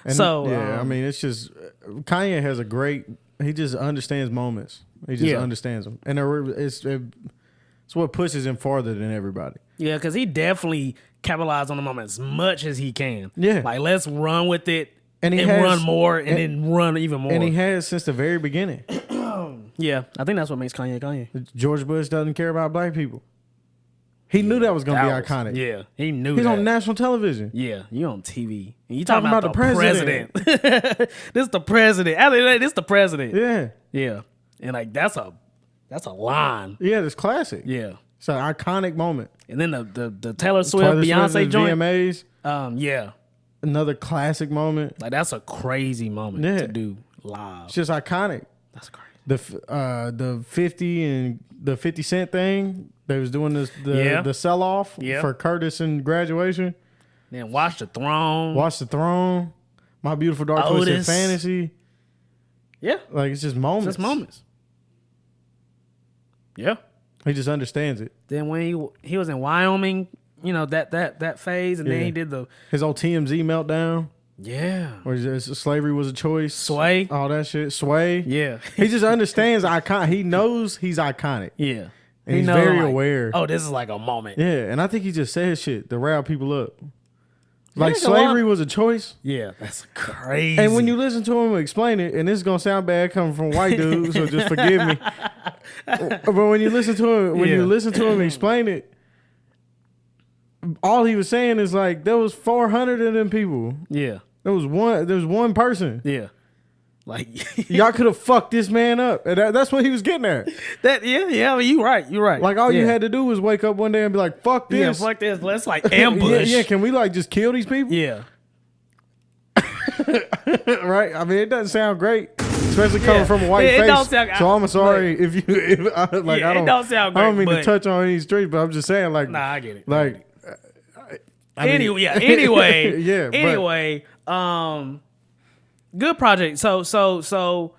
S2: And I mean, it's just Kanye has a great he just understands moments. He just understands them, and it's what pushes him farther than everybody.
S3: Yeah, because he definitely capitalized on the moment as much as he can.
S2: Yeah.
S3: Like, let's run with it
S2: And he
S3: run more and then run even more.
S2: And he has since the very beginning.
S3: Yeah, I think that's what makes Kanye.
S2: George Bush doesn't care about black people. He knew that was going to be iconic.
S3: Yeah, he knew
S2: He's
S3: that.
S2: on national television.
S3: Yeah, you on TV. And you talking about the
S2: president.
S3: This the president. This the president.
S2: Yeah.
S3: Yeah. And like that's a line.
S2: Yeah, it's classic.
S3: Yeah.
S2: It's an iconic moment.
S3: And then the Taylor Swift, Beyonce joint.
S2: VMAs.
S3: Yeah.
S2: Another classic moment.
S3: Like that's a crazy moment to do live.
S2: It's just iconic.
S3: That's crazy.
S2: The 50 and the 50 Cent thing. They was doing the sell off for Curtis and graduation.
S3: Then Watch the Throne.
S2: Watch the Throne. My Beautiful Dark Twisted Fantasy.
S3: Yeah.
S2: Like it's just moments.
S3: It's just moments. Yeah.
S2: He just understands it.
S3: Then when he was in Wyoming, you know, that phase, and then he did
S2: his old TMZ meltdown.
S3: Yeah.
S2: Where slavery was a choice.
S3: Sway.
S2: All that shit. Sway.
S3: Yeah.
S2: He just understands icon. He knows he's iconic.
S3: Yeah.
S2: And he's very aware.
S3: Oh, this is like a moment.
S2: Yeah. And I think he just says shit to rile people up. Like slavery was a choice.
S3: Yeah. That's crazy.
S2: And when you listen to him explain it, and this is going to sound bad coming from white dudes, so just forgive me. But when you listen to him explain it, all he was saying is like there was 400 of them people.
S3: Yeah.
S2: There was one person.
S3: Yeah. Like
S2: y'all could have fucked this man up. And that's what he was getting at.
S3: I mean, you're right.
S2: Like all you had to do was wake up one day and be like, fuck this.
S3: Yeah, fuck this. Let's like ambush.
S2: yeah, can we like just kill these people?
S3: Yeah.
S2: Right? I mean, it doesn't sound great. Especially coming from a white face. Don't sound, so I'm sorry if I don't
S3: sound great.
S2: I don't mean to touch on any streets, but I'm just saying like
S3: nah, I get it.
S2: Like
S3: anyway, good project. So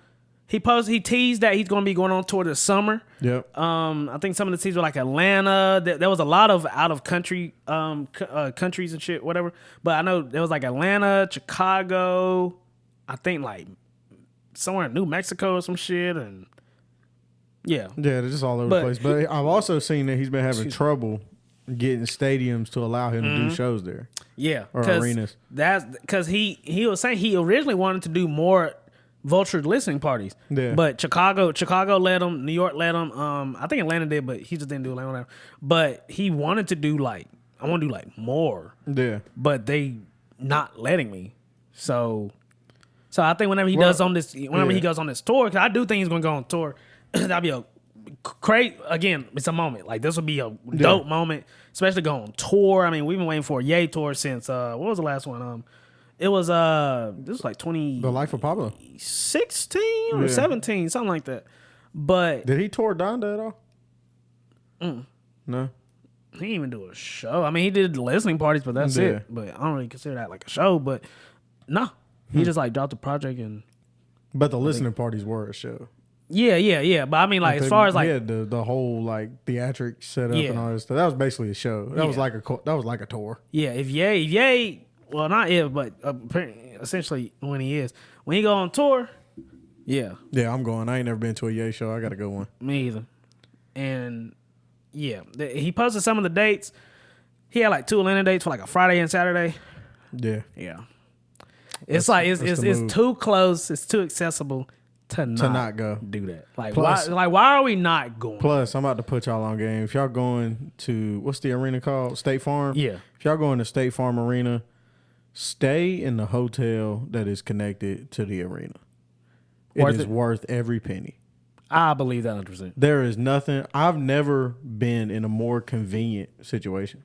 S3: he teased that he's going to be going on tour this summer.
S2: Yep.
S3: I think some of the cities were like Atlanta. There was a lot of out of country countries and shit, whatever. But I know there was like Atlanta, Chicago. I think like somewhere in New Mexico or some shit, and yeah,
S2: they're just all over the place. But I've also seen that he's been having trouble getting stadiums to allow him to do shows there.
S3: Yeah,
S2: or arenas.
S3: That's because he was saying he originally wanted to do more Vulture listening parties.
S2: Yeah,
S3: but Chicago let him, New York let him. I think Atlanta did, but he just didn't do Atlanta. But he wanted to do I want to do like more.
S2: Yeah,
S3: but they not letting me. So I think whenever he goes on this tour, because I do think he's gonna go on tour, that'd be a great. Again, it's a moment. Like this would be a dope moment, especially going on tour. I mean, we've been waiting for a Ye tour since what was the last one? It was this was like 20.
S2: The Life of Pablo.
S3: 16 or 17, something like that. But
S2: did he tour Donda at all? No.
S3: He didn't even do a show. I mean, he did listening parties, but that's it. But I don't really consider that like a show. But no, he just like dropped the project and.
S2: But the listening parties were a show.
S3: Yeah. But I mean, like as far as like
S2: the whole like theatric setup and all this stuff, that was basically a show. That was like a tour.
S3: Yeah, if Ye, well not if, but essentially when he go on tour, yeah,
S2: I'm going. I ain't never been to a Ye show. I got to go one.
S3: Me either. And yeah, he posted some of the dates. He had like 2 Atlanta dates for like a Friday and Saturday. Yeah. It's it's too close. It's too accessible to not go do that. Like plus, why are we not going?
S2: Plus, I'm about to put y'all on game. If y'all going to what's the arena called? State Farm.
S3: Yeah.
S2: If y'all going to State Farm Arena, stay in the hotel that is connected to the arena. It is worth every penny.
S3: I believe that 100%.
S2: There is nothing. I've never been in a more convenient situation.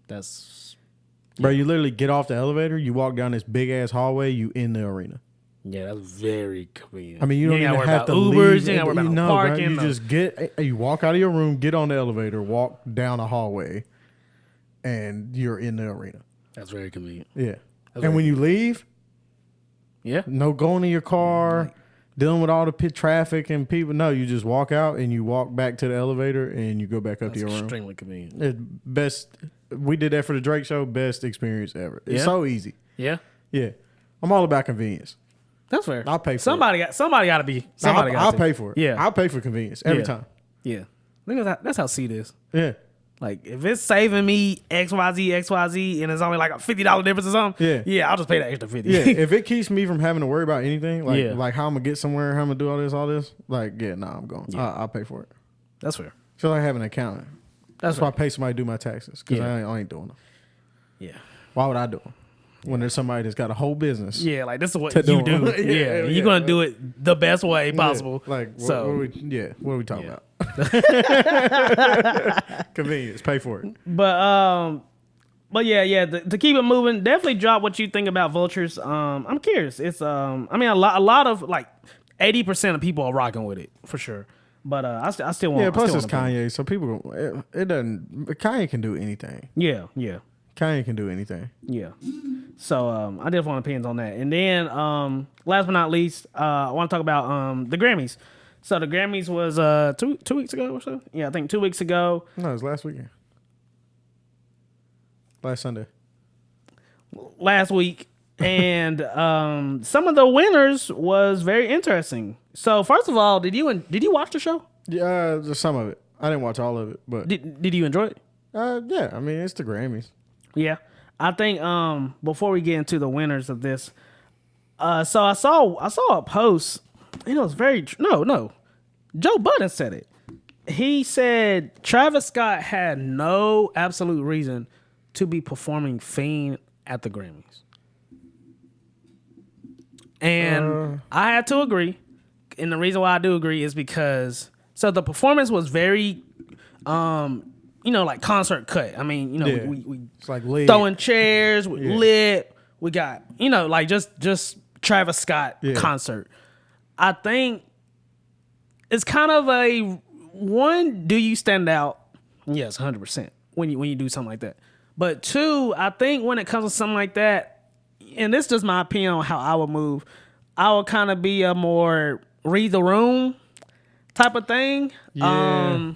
S2: Bro, you literally get off the elevator, you walk down this big ass hallway, you in the arena.
S3: Yeah, that's very convenient.
S2: I mean, you don't even have to
S3: Ubers,
S2: leave.
S3: You ain't got to worry about parking.
S2: Bro, you just you walk out of your room, get on the elevator, walk down a hallway, and you're in the arena.
S3: That's very convenient.
S2: Yeah. And when you leave, no going in your car, dealing with all the pit traffic and people. No, you just walk out and you walk back to the elevator and you go back up to your room.
S3: Extremely convenient.
S2: It's best. We did that for the Drake show. Best experience ever. It's so easy.
S3: Yeah.
S2: Yeah. I'm all about convenience.
S3: That's fair.
S2: I'll pay for
S3: somebody
S2: it.
S3: Somebody got to be. Somebody
S2: I'll
S3: got
S2: pay for it.
S3: Yeah.
S2: I'll pay for convenience every time.
S3: Yeah. Look at that. That's how seed is.
S2: Yeah.
S3: Like if it's saving me XYZ, and it's only like a $50 difference or something. Yeah, I'll just pay that extra 50.
S2: Yeah, if it keeps me from having to worry about anything, like
S3: Yeah.
S2: like how I'm gonna get somewhere, how I'm gonna do all this, like I'm going.
S3: Yeah.
S2: I'll pay for it.
S3: That's fair.
S2: Feel like having an accountant. That's why I pay somebody to do my taxes because
S3: Yeah.
S2: I ain't doing them.
S3: Yeah.
S2: Why would I do them when there's somebody that's got a whole business?
S3: Yeah, like this is what
S2: To
S3: you
S2: do
S3: do.
S2: 'em.
S3: Yeah, you're gonna do it the best way possible.
S2: Yeah, like what,
S3: so,
S2: what are we talking about? Convenience, pay for it.
S3: but yeah. To keep it moving, definitely drop what you think about Vultures. I'm curious. It's a lot of like 80% of people are rocking with it for sure. But I still want.
S2: Yeah, plus it's
S3: Kanye.
S2: Kanye, so people it doesn't. Kanye can do anything.
S3: Yeah.
S2: Kanye can do anything.
S3: Yeah. So I definitely want opinions on that. And then last but not least, I want to talk about the Grammys. So the Grammys was 2 weeks ago or so. Yeah, I think 2 weeks ago.
S2: No, it was last weekend. Last Sunday.
S3: Last week. And some of the winners was very interesting. So first of all, did you watch the show?
S2: Yeah, just some of it. I didn't watch all of it, but
S3: Did you enjoy it?
S2: yeah. I mean, it's the Grammys.
S3: Yeah. I think before we get into the winners of this, so I saw a post, and it was very no. Joe Budden said it. He said Travis Scott had no absolute reason to be performing Fiend at the Grammys. And I had to agree. And the reason why I do agree is because the performance was very like concert cut. I mean,
S2: Yeah.
S3: we
S2: It's like lit.
S3: throwing chairs, we lit. We got, like just Travis Scott concert. I think it's kind of do you stand out? Yes, 100% when you do something like that. But two, I think when it comes to something like that, and this is just my opinion on how I would move, I would kind of be a more read the room type of thing.
S2: Yeah.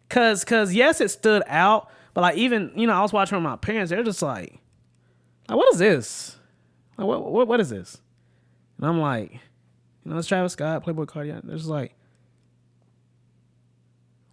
S3: Cause yes, it stood out, but like even I was watching with my parents, they're just like what is this? Like what is this? And I'm like, it's Travis Scott, Playboy Cardi. They're just like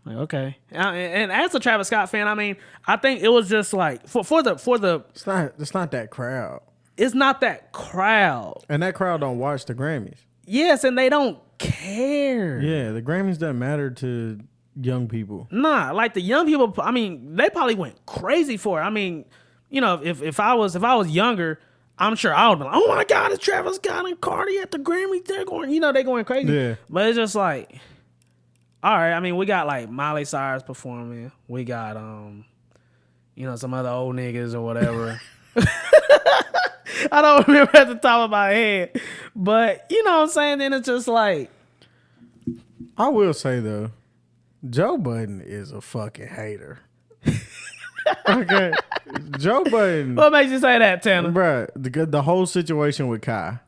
S3: okay. And as a Travis Scott fan, I mean, I think it was just like for the
S2: It's not that crowd.
S3: It's not that crowd.
S2: And that crowd don't watch the Grammys.
S3: Yes, and they don't care.
S2: Yeah, the Grammys doesn't matter to young people.
S3: Nah, like the young people, I mean, they probably went crazy for it. I mean, if I was younger, I'm sure I would be like, oh my God, it's Travis Scott and Cardi at the Grammys. They're going, they're going crazy.
S2: Yeah.
S3: But it's just like, all right, I mean, we got like Miley Cyrus performing. We got some other old niggas or whatever. I don't remember at the top of my head. But you know what I'm saying? Then it's just like,
S2: I will say though, Joe Budden is a fucking hater. Okay. Joe Budden.
S3: What makes you say that, Tanner?
S2: Bruh, the whole situation with Kai.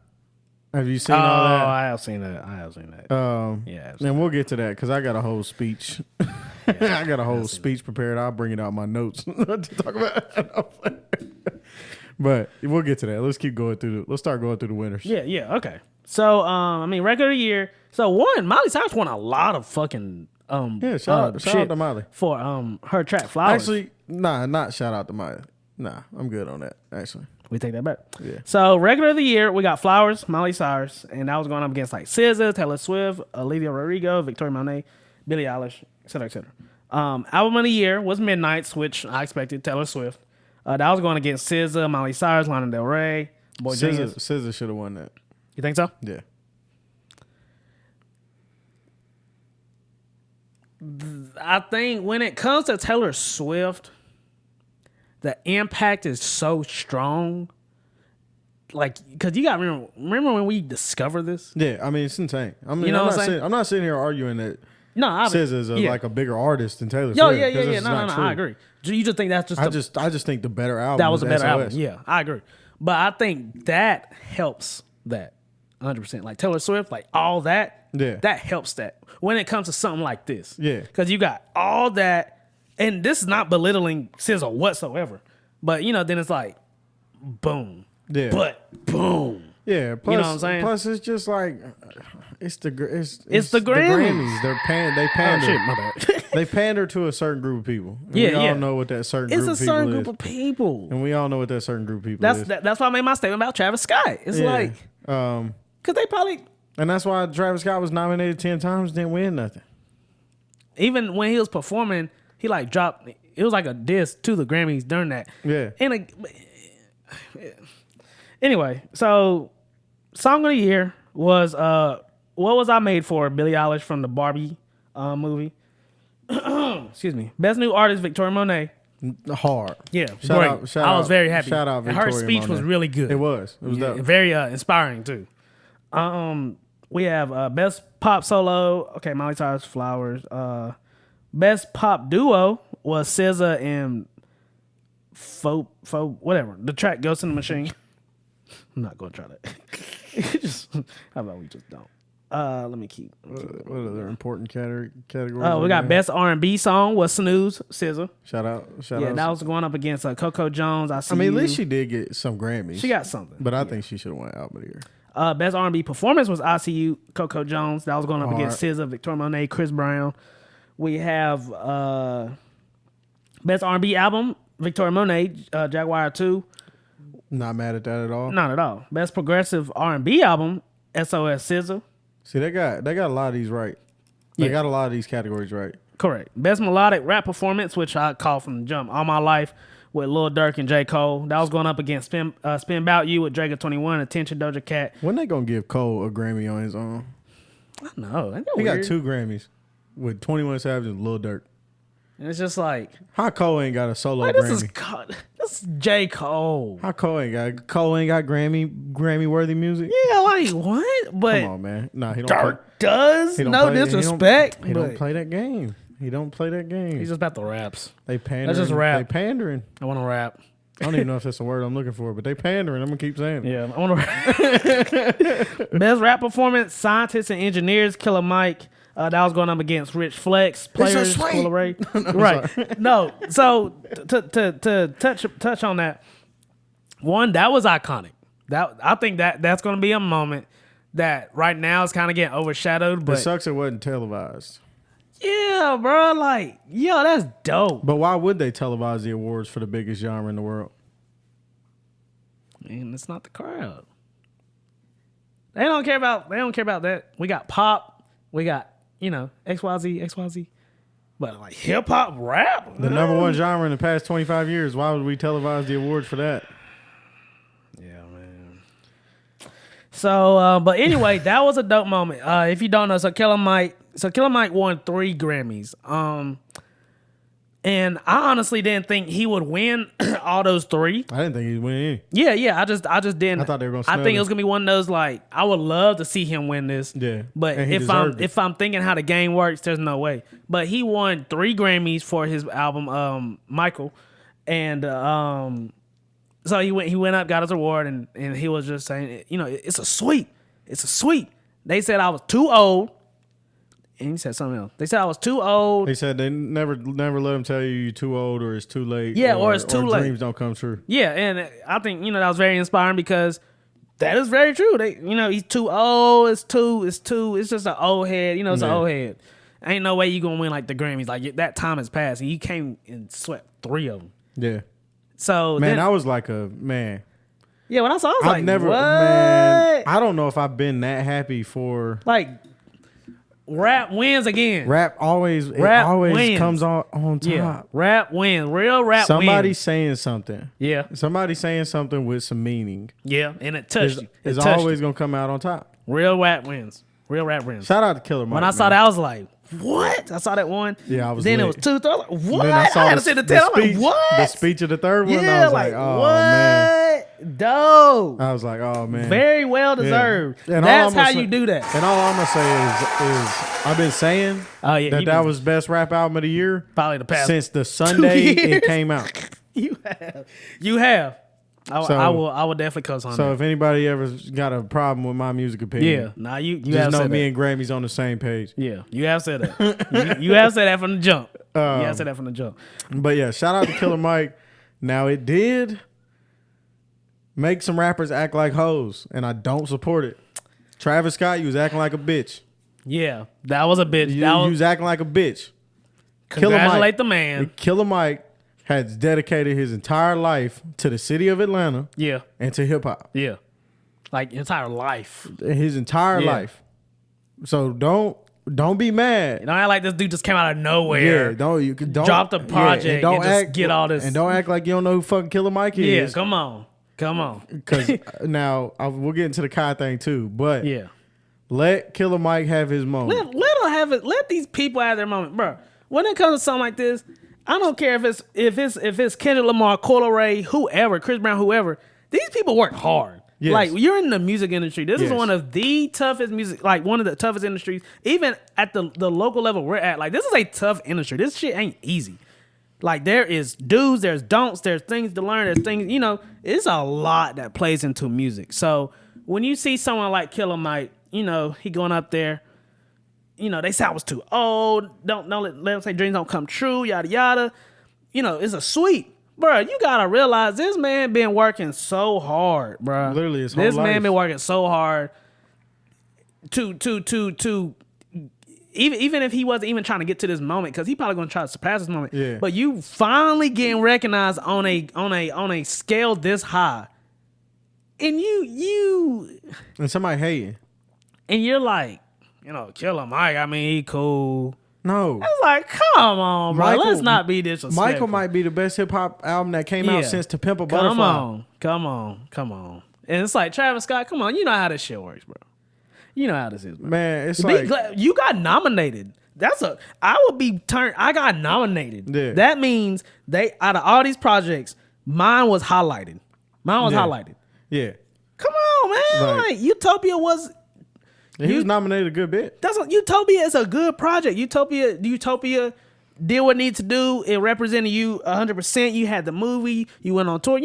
S2: Have you seen all
S3: Oh,
S2: that?
S3: I have seen that. Yeah,
S2: and we'll get to that because I got a whole speech. I got a whole speech prepared. I'll bring it out my notes to talk about. But we'll get to that. Let's keep going through. Let's start going through the winners.
S3: Yeah. Okay. So, I mean, record of the year. So Miley Cyrus won a lot of fucking
S2: shout out to Miley
S3: for her track Flowers.
S2: Actually, not shout out to Miley. Nah, I'm good on that. Actually,
S3: we take that back.
S2: Yeah.
S3: So record of the year, we got Flowers, Miley Cyrus, and that was going up against like SZA, Taylor Swift, Olivia Rodrigo, Victoria Monet, Billie Eilish, etc., etc. Album of the year was Midnights, which I expected, Taylor Swift. That was going against SZA, Miley Cyrus, Lana Del Rey, Boy Genius.
S2: SZA should have won that.
S3: You think so?
S2: Yeah.
S3: I think when it comes to Taylor Swift, the impact is so strong. Like, because you got to remember when we discovered this?
S2: Yeah, I mean, it's insane. I mean, I'm not sitting here arguing that SZA is like a bigger artist than Taylor Swift.
S3: Yeah. No, I agree. You just think that's just
S2: I just think the better album.
S3: That was a better
S2: SOS.
S3: album. Yeah, I agree. But I think that helps that 100%. Like Taylor Swift, like all that, that helps that when it comes to something like this.
S2: Yeah.
S3: Because you got all that, and this is not belittling SZA whatsoever. But, then it's like, boom.
S2: Yeah.
S3: But, boom.
S2: Yeah, plus,
S3: You know what I'm saying?
S2: Plus, it's just like it's the
S3: Grammys.
S2: They
S3: Oh
S2: pander.
S3: shit, my bad.
S2: They pander to a certain group of people. And
S3: Yeah,
S2: we all
S3: yeah.
S2: know what that certain
S3: It's
S2: group
S3: a
S2: of people
S3: certain
S2: is.
S3: group of people.
S2: And we all know what that certain group of people is.
S3: That's why I made my statement about Travis Scott. It's like, because they probably,
S2: and that's why Travis Scott was nominated 10 times, didn't win nothing.
S3: even when he was performing, he like dropped. It was like a diss to the Grammys during that.
S2: Yeah.
S3: And anyway, so song of the year was "What Was I Made For?" Billie Eilish from the Barbie movie. Excuse me. Best new artist Victoria Monet.
S2: Hard.
S3: Yeah,
S2: Shout
S3: great.
S2: out- shout
S3: I was
S2: out-
S3: very happy.
S2: shout out
S3: And her
S2: Victoria
S3: speech was
S2: Monet.
S3: really good.
S2: It was dope.
S3: Very inspiring too. We have best pop solo. Okay, Miley Cyrus, Flowers. Best pop duo was SZA and Faux whatever. The track Ghost in the Machine. I'm not gonna try that. How about we just don't? Let me keep.
S2: What other important categories?
S3: We got best R&B song was Snooze, SZA.
S2: Shout out.
S3: Yeah, that was going up against Coco Jones.
S2: I mean, at least she did get some Grammys.
S3: She got something.
S2: But I think she should have won Album of the Year.
S3: Best R&B performance was ICU, Coco Jones. That was going up
S2: Hard.
S3: against SZA, Victoria Monet, Chris Brown. We have best R&B album, Victoria Monet, Jaguar 2.
S2: Not mad at that at all.
S3: Not at all. Best progressive R&B album, SOS SZA.
S2: See, they got a lot of these right. They
S3: Yeah.
S2: got a lot of these categories right.
S3: Correct. Best melodic rap performance, which I call from the jump, All My Life with Lil Durk and J. Cole. That was going up against Spin About You with Drake at 21, Attention, Doja Cat.
S2: When they gonna give Cole a Grammy on his own?
S3: I don't know. Ain't that
S2: He
S3: weird?
S2: got 2 Grammys with 21 Savage and Lil Durk.
S3: And it's just like,
S2: How Cole ain't got a solo
S3: like
S2: Grammy?
S3: this is J. Cole.
S2: How Cole ain't got Grammy worthy music?
S3: Yeah, like what? But
S2: Come on, man. Nah, he don't.
S3: Dark does.
S2: He don't
S3: No
S2: play-
S3: disrespect.
S2: He don't
S3: but
S2: play that game. He don't play that game.
S3: He's just about the raps.
S2: They pandering.
S3: That's just rap.
S2: They pandering.
S3: I want to rap.
S2: I don't even know if that's a word I'm looking for, but they pandering. I'm gonna keep saying it.
S3: Yeah, I want to rap. Best rap performance: Scientists and Engineers, Killer Mike. That was going up against Rich Flex, Players,
S2: sweet.
S3: Cool Ray. Right. No. So to touch on that, one that was iconic. That I think that's going to be a moment that right now is kind of getting overshadowed.
S2: It
S3: But
S2: sucks it wasn't televised.
S3: yeah, bro, like yo, that's dope.
S2: But why would they televise the awards for the biggest genre in the world?
S3: Man, it's not the crowd. They don't care about that. We got pop. We got XYZ. But like hip hop, rap,
S2: The number one genre in the past 25 years. Why would we televise the awards for that?
S3: Yeah, man. So, but anyway, that was a dope moment. If you don't know, Killer Mike won 3 Grammys. And I honestly didn't think he would win all those 3.
S2: I didn't think he'd win any.
S3: Yeah. I just didn't.
S2: I thought they were gonna
S3: I
S2: snub
S3: think it
S2: him.
S3: was gonna be one of those like I would love to see him win this.
S2: Yeah,
S3: But
S2: and he
S3: if
S2: deserved it.
S3: I'm thinking how the game works, there's no way. But he won 3 Grammys for his album, Michael, and so he went up, got his award, and he was just saying, it's a sweep. They said I was too old. And he said something else. They said I was too old.
S2: He said they never let him tell you you're too old or it's too late.
S3: Yeah, or it's too late.
S2: Dreams don't come true.
S3: Yeah, and I think that was very inspiring because that is very true. He's too old. It's just an old head. It's an old head. Ain't no way you gonna win like the Grammys. Like that time has passed. And he came and swept 3 of them.
S2: Yeah.
S3: So
S2: Man,
S3: then,
S2: I was like a man.
S3: yeah. When I saw, I was
S2: I've
S3: like,
S2: never,
S3: what?
S2: man. I don't know if I've been that happy for
S3: Like rap wins again.
S2: rap. Always,
S3: Rap
S2: it always
S3: wins.
S2: comes on top.
S3: Yeah, rap wins. Real rap
S2: Somebody
S3: wins.
S2: saying something.
S3: Yeah,
S2: Somebody saying something with some meaning
S3: yeah, and it touched you. It
S2: is
S3: touched
S2: always
S3: you.
S2: gonna come out on top.
S3: Real rap wins. Real rap wins.
S2: Shout out to Killer Mike.
S3: When I saw that, I was like, "What?" I saw that one.
S2: Yeah, I was
S3: Then it
S2: lit.
S3: was 2. I was like, "What?"
S2: Then I saw
S3: had to see the tail. I'm like,
S2: speech,
S3: "What?"
S2: The speech of the third one.
S3: Yeah,
S2: I was like, oh man.
S3: Dope.
S2: I was like, oh man.
S3: Very well deserved.
S2: And all
S3: That's
S2: I'm gonna
S3: how
S2: say-
S3: you do that.
S2: And all I'm gonna say is I've been saying
S3: Oh yeah,
S2: that was best rap album of the year
S3: probably the past
S2: since the Sunday
S3: 2 years.
S2: it came out.
S3: You have.
S2: So-
S3: I will definitely co-sign
S2: So
S3: that.
S2: if anybody ever got a problem with my music opinion,
S3: Yeah. Nah, you
S2: just
S3: have
S2: know
S3: said
S2: me
S3: that.
S2: and Grammy's on the same page.
S3: Yeah, you have said that. you have said that from the jump. You have said that from the jump.
S2: But yeah, shout out to Killer Mike. Now it did Make some rappers act like hoes, and I don't support it. Travis Scott, you was acting like a bitch.
S3: Yeah, that was a bitch.
S2: You was acting like a bitch.
S3: Congratulate the man.
S2: Killer Mike has dedicated his entire life to the city of Atlanta.
S3: Yeah.
S2: And to hip hop.
S3: Yeah. Like entire life.
S2: His entire life. So don't be mad.
S3: Don't act like this dude just came out of nowhere.
S2: Yeah, don't
S3: drop the project and just get all this.
S2: And don't act like you don't know who fucking Killer Mike is.
S3: Yeah, come on.
S2: Because now we'll get into the Kai thing too. But
S3: yeah,
S2: let Killer Mike have his moment.
S3: Let him have it. Let these people have their moment, bro. When it comes to something like this, I don't care if it's Kendrick Lamar, Coil Ray, whoever, Chris Brown, whoever. These people work hard. Yes. Like, you're in the music industry. This is one of the toughest music, like one of the toughest industries. Even at the local level we're at, like, this is a tough industry. This shit ain't easy. Like, there is do's, there's don'ts, there's things to learn, there's things, it's a lot that plays into music. So when you see someone like Killer Mike, he going up there, they say I was too old. Don't let them say dreams don't come true, yada yada. It's a sweep. Bro, you gotta realize this man been working so hard, bro.
S2: Literally, his whole life.
S3: This man been working so hard to even if he wasn't even trying to get to this moment, because he probably gonna try to surpass this moment.
S2: Yeah.
S3: But you finally getting recognized on a scale this high, and you
S2: and somebody hating,
S3: and you're like, Killer Mike. I mean, he cool.
S2: No.
S3: It's like, come on, bro. Let's not be disrespectful.
S2: Michael might be the best hip hop album that came out since To Pimp a Butterfly.
S3: Come on. And it's like, Travis Scott, come on. You know how this shit works, bro. You know how this is, bro.
S2: Man, it's like,
S3: you got nominated. I got nominated.
S2: Yeah.
S3: That means out of all these projects, mine was highlighted. Highlighted.
S2: Yeah.
S3: Come on, man. Like, Utopia was...
S2: He was nominated a good bit.
S3: Utopia is a good project. Utopia did what it needs to do. It represented you 100%. You had the movie. You went on tour.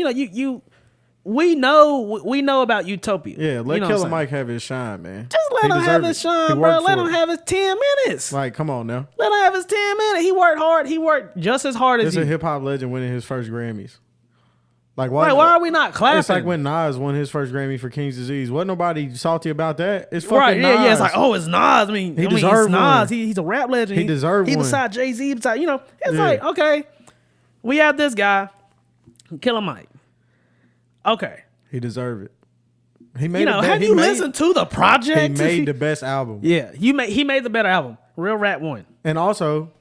S3: We know about Utopia.
S2: Yeah, let Killer Mike have his shine, man.
S3: Just let him have his shine, bro. Let him have his 10 minutes.
S2: Like, come on now.
S3: Let him have his 10 minutes. He worked hard. He worked just as hard as
S2: you. It's a hip hop legend winning his first Grammys. Like,
S3: why are we not clapping?
S2: It's like when Nas won his first Grammy for King's Disease. Wasn't nobody salty about that. It's fucking
S3: right,
S2: Nas.
S3: Yeah, it's like, oh, it's Nas. I mean,
S2: he deserved one.
S3: Nas. He's a rap legend.
S2: He deserved one.
S3: He beside Jay-Z. It's like, okay, we have this guy, Killer Mike. Okay.
S2: He deserved it. He made
S3: have you listened to the project?
S2: He made the best album.
S3: Yeah, he made the better album. Real Rap won.
S2: And also,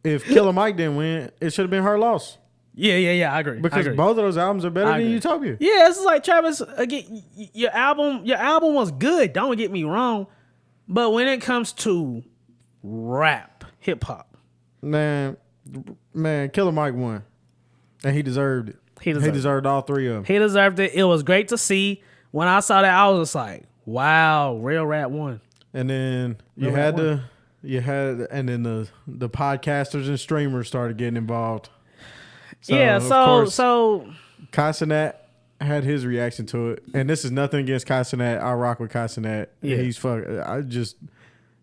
S2: if Killer Mike didn't win, it should have been her loss.
S3: Yeah, I agree.
S2: Because both of those albums are better than Utopia.
S3: Yeah, it's like, Travis, again, your album was good, don't get me wrong. But when it comes to rap, hip hop,
S2: man, Killer Mike won. And he deserved it. He deserved all three of them.
S3: He deserved it. It was great to see. When I saw that, I was just like, wow, Real Rap won.
S2: And then and then the podcasters and streamers started getting involved.
S3: So
S2: Kai Cenat had his reaction to it, and this is nothing against Kai Cenat. I rock with Kai Cenat. Yeah. He's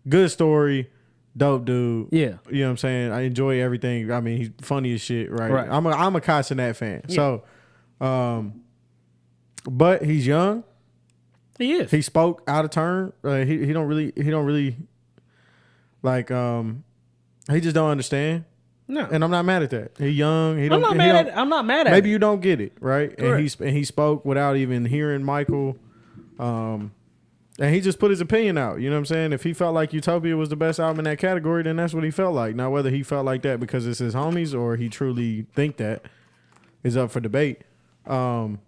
S2: good story, dope dude.
S3: Yeah,
S2: you know what I'm saying. I enjoy everything. I mean, he's funny as shit. Right. I'm a Kai Cenat fan. Yeah. So, but he's young.
S3: He is.
S2: He spoke out of turn. He don't really like. He just don't understand. No, and I'm not mad at that. He's young. I'm not mad at it. Maybe you don't get it, right? Correct. And he spoke without even hearing Michael. And he just put his opinion out. You know what I'm saying? If he felt like Utopia was the best album in that category, then that's what he felt like. Now, whether he felt like that because it's his homies or he truly think that is up for debate. But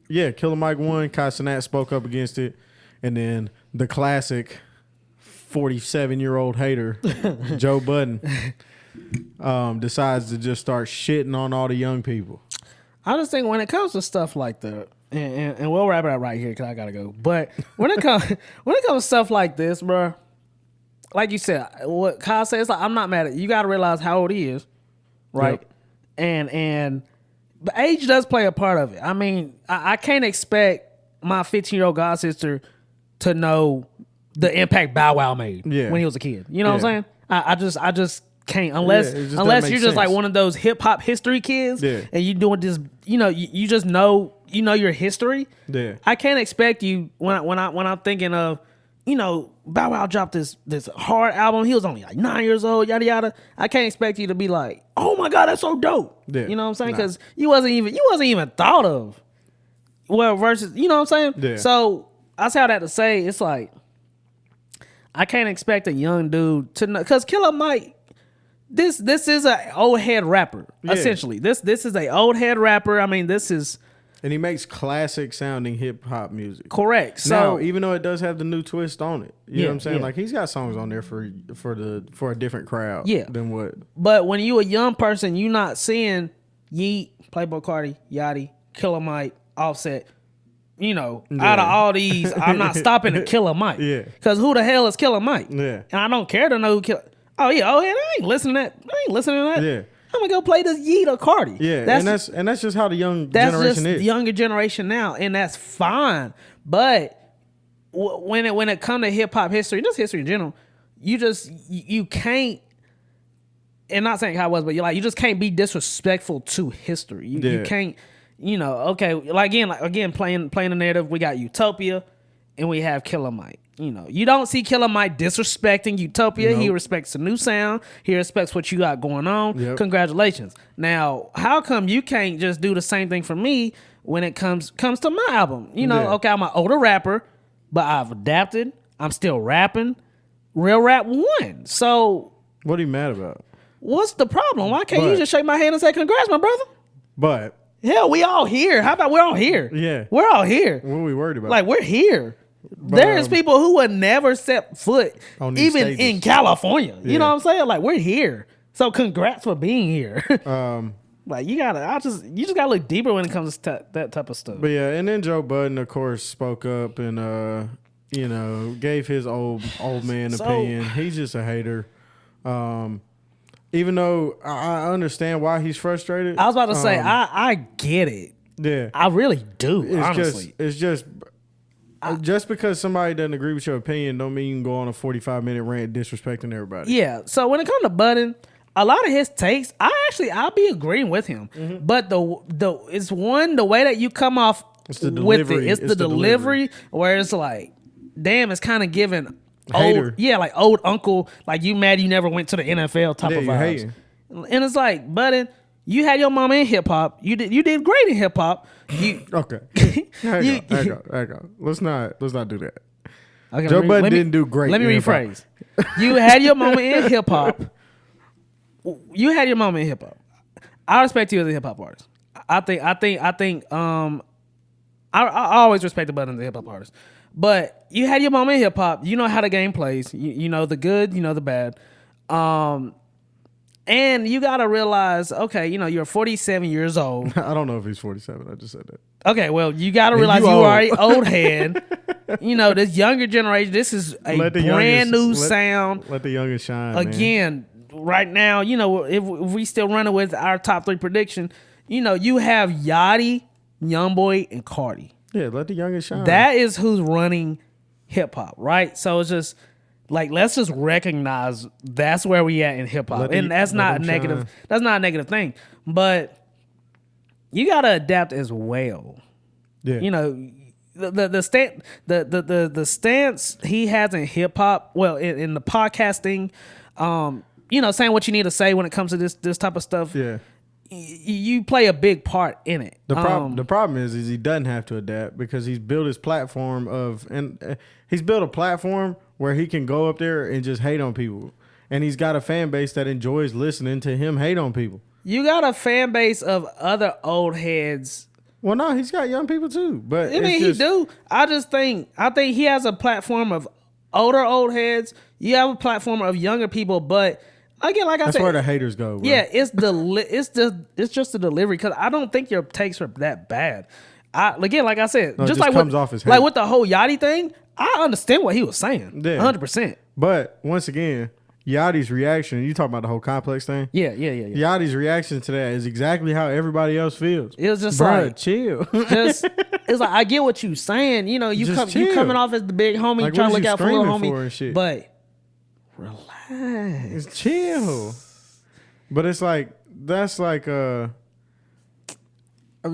S2: yeah, Killer Mike won. Kai Cenat spoke up against it, and then the classic 47-year-old hater, Joe Budden, decides to just start shitting on all the young people.
S3: I just think when it comes to stuff like that, and we'll wrap it up right here because I gotta go. But when it comes to stuff like this, bro, like you said, what Kyle says, like, I'm not mad at you. You got to realize how old he is, right? Yep. And but age does play a part of it. I mean, I can't expect my 15-year-old god sister to know the impact Bow Wow made when he was a kid. You know what I'm saying? I just can't unless
S2: it just
S3: unless
S2: doesn't
S3: you're
S2: make
S3: just like
S2: sense.
S3: one of those hip hop history kids,
S2: Yeah.
S3: and you doing this, you just know your history.
S2: Yeah.
S3: I can't expect you when I'm thinking of, Bow Wow dropped this hard album. He was only like 9 years old, yada yada. I can't expect you to be like, oh my God, that's so dope.
S2: Yeah.
S3: You know what I'm saying?
S2: Nah.
S3: Because you wasn't even thought of. Well, versus, you know what I'm saying?
S2: Yeah.
S3: So I say all that to say, it's like, I can't expect a young dude to know, because Killer Mike, this is an old head rapper,
S2: Yeah.
S3: essentially. This is a old head rapper. I mean, this is
S2: And he makes classic sounding hip hop music.
S3: correct. So
S2: Now, even though it does have the new twist on it, you know
S3: Yeah,
S2: what I'm saying?
S3: yeah.
S2: Like he's got songs on there for a different crowd.
S3: Yeah.
S2: Than what?
S3: but when you a young person, you not seeing Yeet, Playboy Carti, Yachty, Killer Mike, Offset. Out of all these, I'm not stopping at Killer Mike.
S2: Yeah.
S3: Because who the hell is Killer Mike?
S2: Yeah.
S3: And I don't care to know who Killer. Oh yeah, I ain't listening to that.
S2: Yeah.
S3: I'm gonna go play this Yeet or Carti.
S2: Yeah, and that's just how the young
S3: that's
S2: generation
S3: just
S2: is.
S3: the younger generation now, and that's fine. But when it come to hip hop history, just history in general, you can't. And not saying how it was, but you just can't be disrespectful to history. You
S2: Yeah.
S3: can't. Okay, like again, playing the narrative. We got Utopia, and we have Killer Mike. You don't see Killer Mike disrespecting Utopia. He
S2: Nope.
S3: respects the new sound. He respects what you got going on.
S2: Yep.
S3: Congratulations. Now, how come you can't just do the same thing for me when it comes to my album?
S2: Yeah.
S3: Okay, I'm an older rapper, but I've adapted. I'm still rapping. Real Rap won. So
S2: What are you mad about?
S3: what's the problem? Why can't you
S2: But-
S3: just shake my hand and say congrats, my brother?
S2: But
S3: Hell, we all here. How about we're all here?
S2: Yeah.
S3: We're all here.
S2: what are we worried about?
S3: Like, we're here. There's people who would never set foot
S2: On these
S3: even
S2: stages.
S3: in California. You
S2: Yeah.
S3: know what I'm saying? Like, we're here. So congrats for being here.
S2: um,
S3: Like, you just gotta look deeper when it comes to that type of stuff.
S2: but yeah, and then Joe Budden, of course, spoke up and gave his old man
S3: So-
S2: opinion. He's just a hater. Even though I understand why he's frustrated.
S3: I was about to say, I get it.
S2: Yeah.
S3: I really do,
S2: It's
S3: honestly.
S2: just because somebody doesn't agree with your opinion don't mean you can go on a 45-minute rant disrespecting everybody.
S3: Yeah. So when it comes to Budden, a lot of his takes, I'll be agreeing with him.
S2: Mm-hmm.
S3: But the way that you come off
S2: It's the
S3: with it.
S2: delivery.
S3: It's the delivery where it's like, damn, it's kind of giving
S2: Hater.
S3: old uncle, like you mad you never went to the NFL type
S2: Yeah,
S3: of
S2: you
S3: vibes.
S2: hating.
S3: And it's like, Budden, you had your mama in hip hop. You did great in hip hop.
S2: Okay. There you go. Let's not do that.
S3: Okay,
S2: Joe Budden
S3: let me-
S2: didn't do great
S3: Let me
S2: in hip-hop.
S3: rephrase. You had your mama in hip hop. You had your mama in hip hop. I respect you as a hip hop artist. I always respect the Budden as a hip hop artist. But you had your mama in hip hop. You know how the game plays. You know the good. You know the bad. And you gotta realize, okay, you're 47 years old.
S2: I don't know if he's 47. I just said that.
S3: Okay, well, you gotta realize
S2: you
S3: you
S2: old.
S3: are an old head. This younger generation, this is a
S2: Let the
S3: brand
S2: youngest-
S3: new
S2: let-
S3: sound.
S2: Let the youngest shine. man.
S3: Again, right now, if we still running with our top 3 prediction, you have Yachty, Youngboy, and Carti.
S2: Yeah, let the youngest shine.
S3: That is who's running hip hop, right? So it's just like, let's just recognize that's where we at in hip hop,
S2: Let
S3: and that's
S2: let
S3: not a
S2: them
S3: negative.
S2: shine.
S3: That's not a negative thing, but you gotta adapt as well.
S2: Yeah.
S3: The stance he has in hip hop, well, in the podcasting, saying what you need to say when it comes to this type of stuff.
S2: Yeah.
S3: You play a big part in it.
S2: The problem is he doesn't have to adapt because he's built his platform he's built a platform where he can go up there and just hate on people, and he's got a fan base that enjoys listening to him hate on people.
S3: You got a fan base of other old heads.
S2: Well, no, he's got young people too, but
S3: I mean, he do. I think he has a platform of older old heads. You have a platform of younger people, but again, like I
S2: That's
S3: said,
S2: where the haters go. Bro.
S3: yeah, it's just the delivery, because I don't think your takes are that bad. Again, like I said,
S2: No, it
S3: just
S2: just
S3: like
S2: comes off as hate.
S3: like with the whole Yachty thing, I understand what he was saying,
S2: Yeah.
S3: 100%.
S2: But once again, Yachty's reaction. You talking about the whole complex thing?
S3: Yeah.
S2: Yachty's reaction to that is exactly how everybody else feels.
S3: It was just
S2: Bruh,
S3: like,
S2: chill.
S3: it's like, I get what you saying. You
S2: Just
S3: you
S2: chill.
S3: coming off as the big homie,
S2: Like,
S3: trying to
S2: what
S3: look
S2: you
S3: out for little
S2: screaming
S3: homie,
S2: for and shit?
S3: but relax.
S2: It's chill. But it's like that's like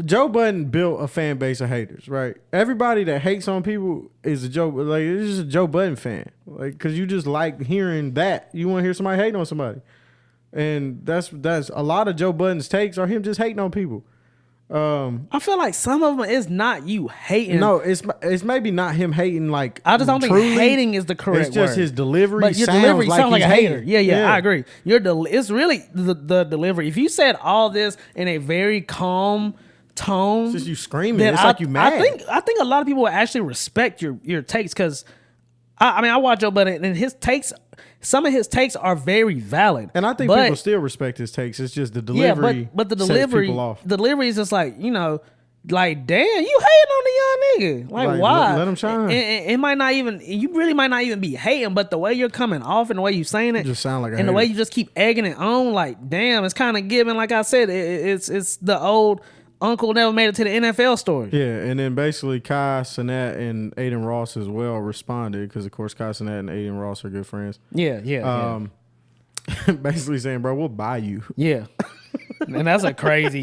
S2: Joe Budden built a fan base of haters, right? Everybody that hates on people is it's just a Joe Budden fan, like because you just like hearing that. You want to hear somebody hating on somebody, and that's a lot of Joe Budden's takes are him just hating on people.
S3: I feel like some of them is not you hating.
S2: No, it's maybe not him hating. Like
S3: I just don't think hating is the correct
S2: It's just
S3: word.
S2: his delivery.
S3: But your
S2: sounds
S3: delivery
S2: like
S3: sounds like a
S2: he's
S3: hater.
S2: hating.
S3: Yeah, I agree. It's really the delivery. If you said all this in a very calm tone,
S2: It's just you screaming. It's like you mad.
S3: I think a lot of people will actually respect your takes because I watch Joe Budden and his takes. Some of his takes are very valid,
S2: And I think people still respect his takes. It's just the delivery.
S3: Yeah, but the
S2: sets
S3: delivery,
S2: people off.
S3: the delivery is just like like damn, you hating on the young nigga. Like why?
S2: Let him shine.
S3: It might not even. You really might not even be hating, but the way you're coming off and the way you saying it,
S2: just sound like a
S3: and the
S2: hater.
S3: way you just keep egging it on, like damn, it's kind of giving. Like I said, it's the old uncle never made it to the NFL story.
S2: Yeah, and then basically Kai Cenat and Aiden Ross as well responded because of course Kai Cenat and Aiden Ross are good friends.
S3: Yeah.
S2: Basically saying, bro, we'll buy you.
S3: Yeah. And that's a crazy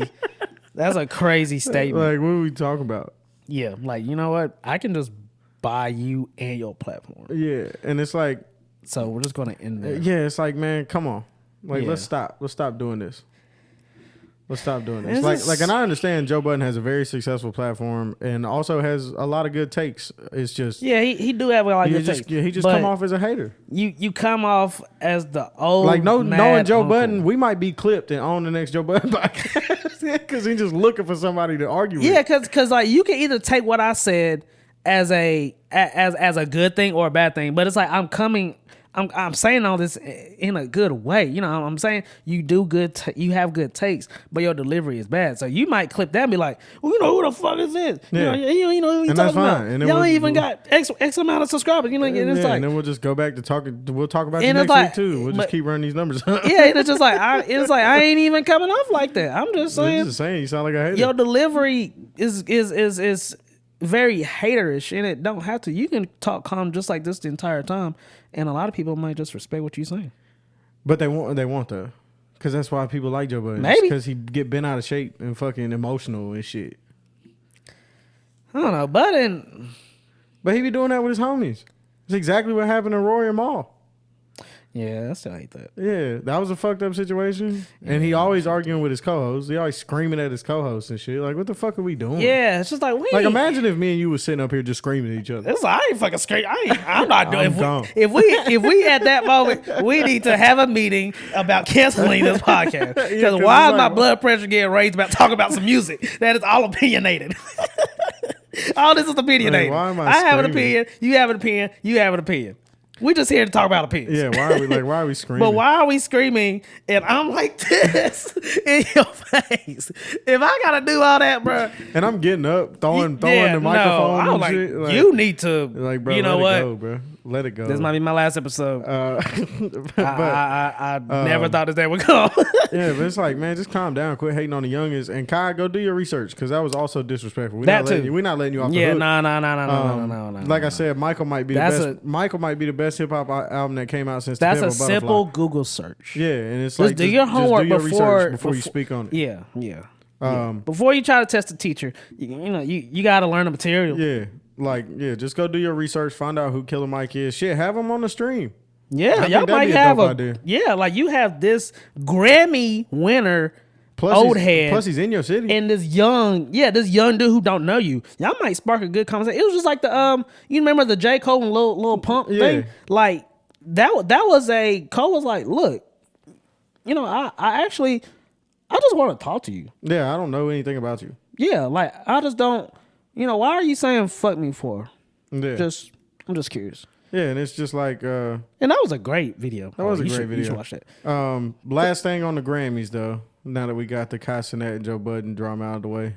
S3: statement.
S2: Like, what are we talking about?
S3: Yeah, like you know what? I can just buy you and your platform.
S2: Yeah, and it's like,
S3: So we're just gonna end there.
S2: yeah, it's like, man, come on, like
S3: Yeah.
S2: let's stop doing this. Let's stop doing this.
S3: It's
S2: Like,
S3: just-
S2: and I understand Joe Budden has a very successful platform and also has a lot of good takes. It's just,
S3: Yeah, he do have a lot of good takes.
S2: he just
S3: but
S2: come off as a hater.
S3: You come off as the old
S2: Like, knowing
S3: mad
S2: Joe
S3: uncle.
S2: Budden, we might be clipped and on the next Joe Budden podcast because he's just looking for somebody to argue with.
S3: Yeah, because like you can either take what I said as a good thing or a bad thing, but it's like I'm saying all this in a good way. You know, I'm saying you do good, you have good takes, but your delivery is bad. So you might clip that and be like, well, you know, who the fuck is this?
S2: Yeah.
S3: You know who you
S2: And that's
S3: talking about?
S2: fine. And then
S3: Y'all
S2: we'll-
S3: even got X amount of subscribers. You know, and it's like,
S2: and then we'll just go back to talking. We'll talk about you
S3: And it's
S2: next
S3: like-
S2: week too. We'll just
S3: but-
S2: keep running these numbers.
S3: yeah, and it's just like I ain't even coming off like that. I'm just
S2: I'm
S3: saying
S2: just saying, you sound like a hater.
S3: your delivery is very haterish, and it don't have to. You can talk calm just like this the entire time, and a lot of people might just respect what you're saying.
S2: But they want though, because that's why people like Joe Budden.
S3: Maybe.
S2: Because he get bent out of shape and fucking emotional and shit.
S3: I don't know,
S2: But he be doing that with his homies. It's exactly what happened to Rory and Maul.
S3: yeah, I still hate that.
S2: Yeah, that was a fucked up situation. And he always arguing with his co-host. He always screaming at his co-host and shit. Like, what the fuck are we doing?
S3: Yeah, it's just like
S2: Like, imagine if me and you was sitting up here just screaming at each other.
S3: It's like, I ain't fucking straight. I'm not doing.
S2: I'm gone.
S3: If we at that moment, we need to have a meeting about canceling this podcast. Because
S2: 'cause
S3: why
S2: it's
S3: is my
S2: like-
S3: blood pressure getting raised about talking about some music that is all opinionated? All this is opinionated.
S2: Like, why am I
S3: have an
S2: screaming?
S3: opinion. You have an opinion. You have an opinion. We just here to talk about opinions.
S2: Yeah, why are we screaming?
S3: But why are we screaming and I'm like this in your face? If I gotta do all that, bro.
S2: And I'm getting up, throwing the microphone
S3: I
S2: and
S3: was like,
S2: shit. Like,
S3: you need to,
S2: like, bro,
S3: you know
S2: let
S3: what?
S2: it go, bro. Let it go.
S3: This might be my last episode.
S2: but
S3: I never thought this day would come.
S2: yeah, but it's like, man, just calm down. Quit hating on the youngest. And Kai, go do your research because that was also disrespectful. We're
S3: That
S2: not letting
S3: too.
S2: you, we're not letting you off the
S3: Yeah,
S2: hook.
S3: no.
S2: Like I said, Michael might be the
S3: That's
S2: best. Michael might be the best hip hop album that came out since.
S3: That's
S2: The
S3: a
S2: Pimp a Butterfly.
S3: simple Google search.
S2: Yeah, and it's
S3: Just
S2: like
S3: do your homework
S2: do your
S3: before
S2: research before you speak on it.
S3: Yeah. Before you try to test the teacher, you got to learn the material.
S2: Yeah, just go do your research. Find out who Killer Mike is. Shit, have him on the stream.
S3: Yeah,
S2: I think
S3: y'all
S2: that'd
S3: might
S2: be a
S3: have
S2: dope
S3: a
S2: idea.
S3: yeah, like you have this Grammy winner old head.
S2: Plus, he's in your city.
S3: And this young dude who don't know you, y'all might spark a good conversation. It was just like the you remember the J. Cole and Lil Pump thing? Like that was a Cole was like, look, I just want to talk to you.
S2: Yeah, I don't know anything about you.
S3: Yeah, like I just don't. Why are you saying fuck me for?
S2: Yeah,
S3: I'm just curious.
S2: yeah, and it's just like
S3: And that was a great video.
S2: That was a
S3: You
S2: great
S3: should-
S2: video.
S3: You should watch that.
S2: Last thing on the Grammys though. Now that we got the Kai Cenat and Joe Budden drama out of the way,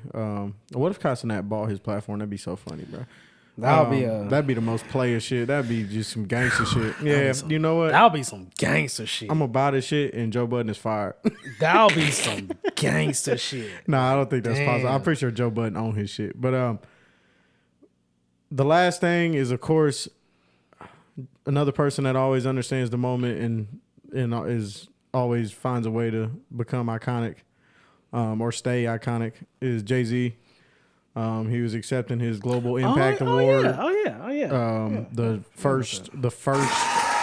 S2: what if Kai Cenat bought his platform? That'd be so funny, bro. That'd be the most player shit. That'd be just some gangster shit. Yeah, you know what?
S3: That'll be some gangster shit.
S2: I'm gonna buy this shit and Joe Budden is fired.
S3: That'll be some gangster shit.
S2: Nah, I don't think that's possible. I'm pretty sure Joe Budden own his shit. But the last thing is, of course, another person that always understands the moment and is always finds a way to become iconic, or stay iconic, is Jay-Z. He was accepting his Global Impact Award. The first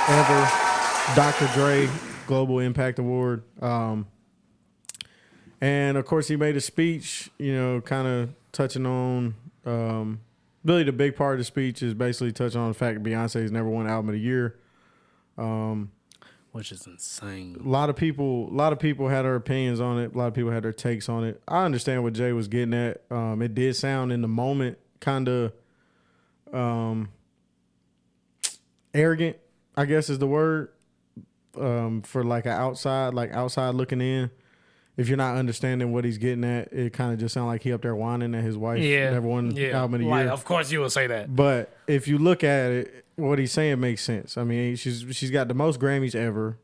S2: ever Dr. Dre Global Impact Award. And of course he made a speech, kind of touching on, really the big part of the speech is basically touching on the fact that Beyonce's never won Album of the Year.
S3: Which is insane.
S2: A lot of people had their opinions on it. A lot of people had their takes on it. I understand what Jay was getting at. It did sound in the moment kind of arrogant, I guess is the word, for like outside looking in. If you're not understanding what he's getting at, it kind of just sounds like he up there whining at his wife never won Album of the Year.
S3: Of course you would say that.
S2: But if you look at it, what he's saying makes sense. I mean, she's got the most Grammys ever.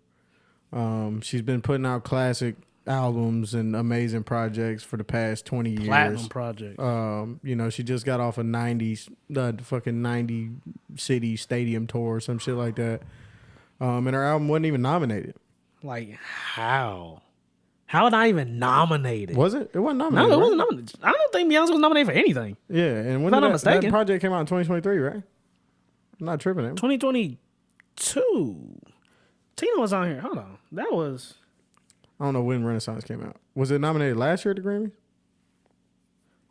S2: She's been putting out classic albums and amazing projects for the past 20 years.
S3: Platinum project.
S2: She just got off a 90 city stadium tour or some shit like that. And her album wasn't even nominated.
S3: Like, how? How not even nominated?
S2: Was it? It wasn't nominated.
S3: No, it wasn't nominated. I don't think Beyonce was nominated for anything.
S2: Yeah, and when that project came out in 2023, right? I'm not tripping.
S3: 2022. Tina was on here. Hold on. That was...
S2: I don't know when Renaissance came out. Was it nominated last year at the Grammys?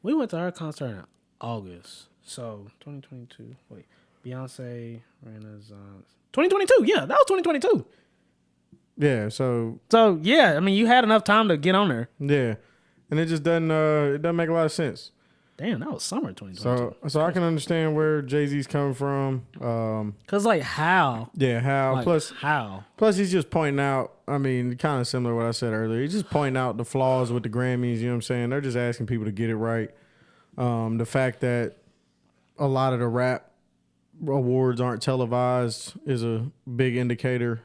S3: We went to her concert in August. So, 2022. Wait. Beyonce, Renaissance. 2022. Yeah, that was 2022.
S2: Yeah, so
S3: yeah, I mean, you had enough time to get on there.
S2: Yeah, and it just doesn't make a lot of sense.
S3: Damn, that was summer 2022.
S2: So I can understand where Jay-Z's coming from.
S3: Cause like how?
S2: Yeah, how?
S3: Like, how?
S2: Plus he's just pointing out. I mean, kind of similar to what I said earlier. He's just pointing out the flaws with the Grammys. You know what I'm saying? They're just asking people to get it right. The fact that a lot of the rap awards aren't televised is a big indicator.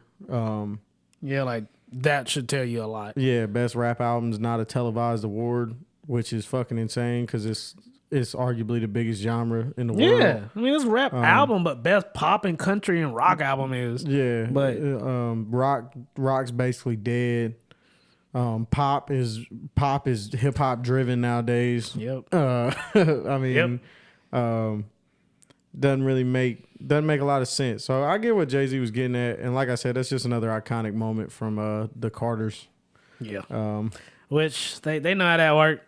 S3: Yeah, like that should tell you a lot.
S2: Yeah, best rap album's not a televised award, which is fucking insane because it's arguably the biggest genre in the world.
S3: Yeah, I mean it's a rap album, but best pop and country and rock album is.
S2: Yeah,
S3: but
S2: rock's basically dead. Pop is hip hop driven nowadays.
S3: Yep.
S2: I mean, doesn't make a lot of sense. So I get what Jay-Z was getting at, and like I said, that's just another iconic moment from the Carters.
S3: Yeah. Which they know how that work.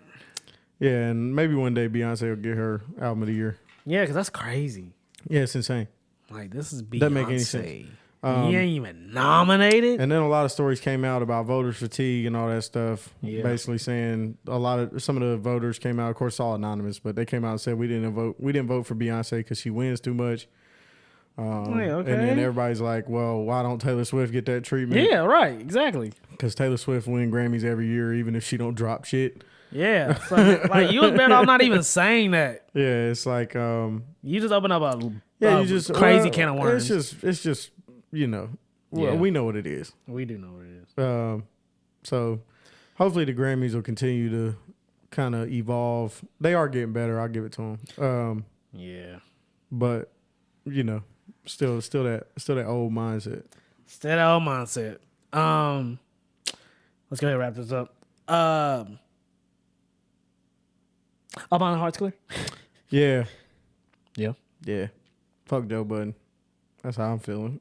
S2: Yeah, and maybe one day Beyonce will get her Album of the Year.
S3: Yeah, because that's crazy.
S2: Yeah, it's insane.
S3: Like, this is Beyonce.
S2: Doesn't make any sense.
S3: You ain't even nominated.
S2: And then a lot of stories came out about voters fatigue and all that stuff.
S3: Yeah.
S2: Basically saying some of the voters came out, of course, all anonymous, but they came out and said we didn't vote for Beyonce because she wins too much.
S3: Okay.
S2: And then everybody's like, well, why don't Taylor Swift get that treatment?
S3: Yeah, right. Exactly.
S2: Because Taylor Swift win Grammys every year, even if she don't drop shit.
S3: Yeah. So, like, you was better off not even saying that.
S2: Yeah, it's like
S3: you just open up a crazy can of worms.
S2: It's just we know what it is.
S3: We do know what it is.
S2: So hopefully the Grammys will continue to kind of evolve. They are getting better. I'll give it to them.
S3: Yeah.
S2: But still that old mindset.
S3: Still that old mindset. Let's go ahead and wrap this up. Up on the heart's clear.
S2: Yeah.
S3: Yeah.
S2: Yeah. Fuck Joe Budden. That's how I'm feeling.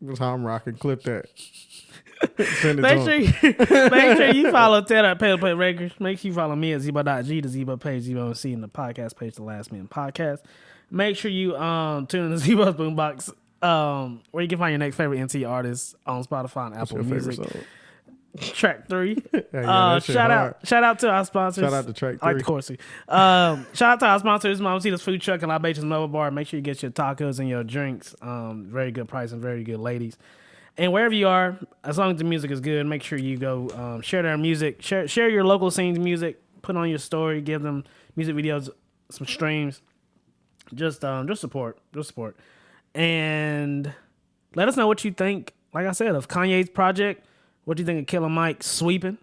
S2: That's how I'm rocking. Clip that. Send it
S3: Make sure you follow Ted at Pale Play Records. Make sure you follow me at Zebo.G, the Zebo page, Zebo MC, and the podcast page, the Last Man Podcast. Make sure you tune in to Zebo's Boombox, where you can find your next favorite NT artist on Spotify and Apple Music. Track 3. Shout out to our sponsors.
S2: Shout out to Track 3.
S3: I like the Corsi. Shout out to our sponsors, MAMACITAS Food Truck and Libations Mobile Bar. Make sure you get your tacos and your drinks. Very good price and very good ladies. And wherever you are, as long as the music is good, make sure you go share their music. Share your local scene's music. Put on your story. Give them music videos, some streams. Just support. And let us know what you think, like I said, of Kanye's project. What do you think of Killer Mike sweeping?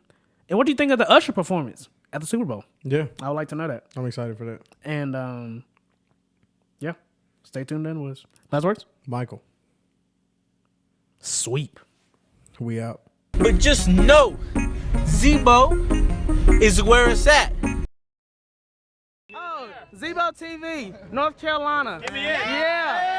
S3: And what do you think of the Usher performance at the Super Bowl?
S2: Yeah.
S3: I would like to know that.
S2: I'm excited for that.
S3: And, yeah. Stay tuned in with us. Last words?
S2: Michael.
S3: Sweep.
S2: We out.
S1: But just know, Zebo is where it's at.
S3: Oh, Zebo TV, North Carolina. Yeah.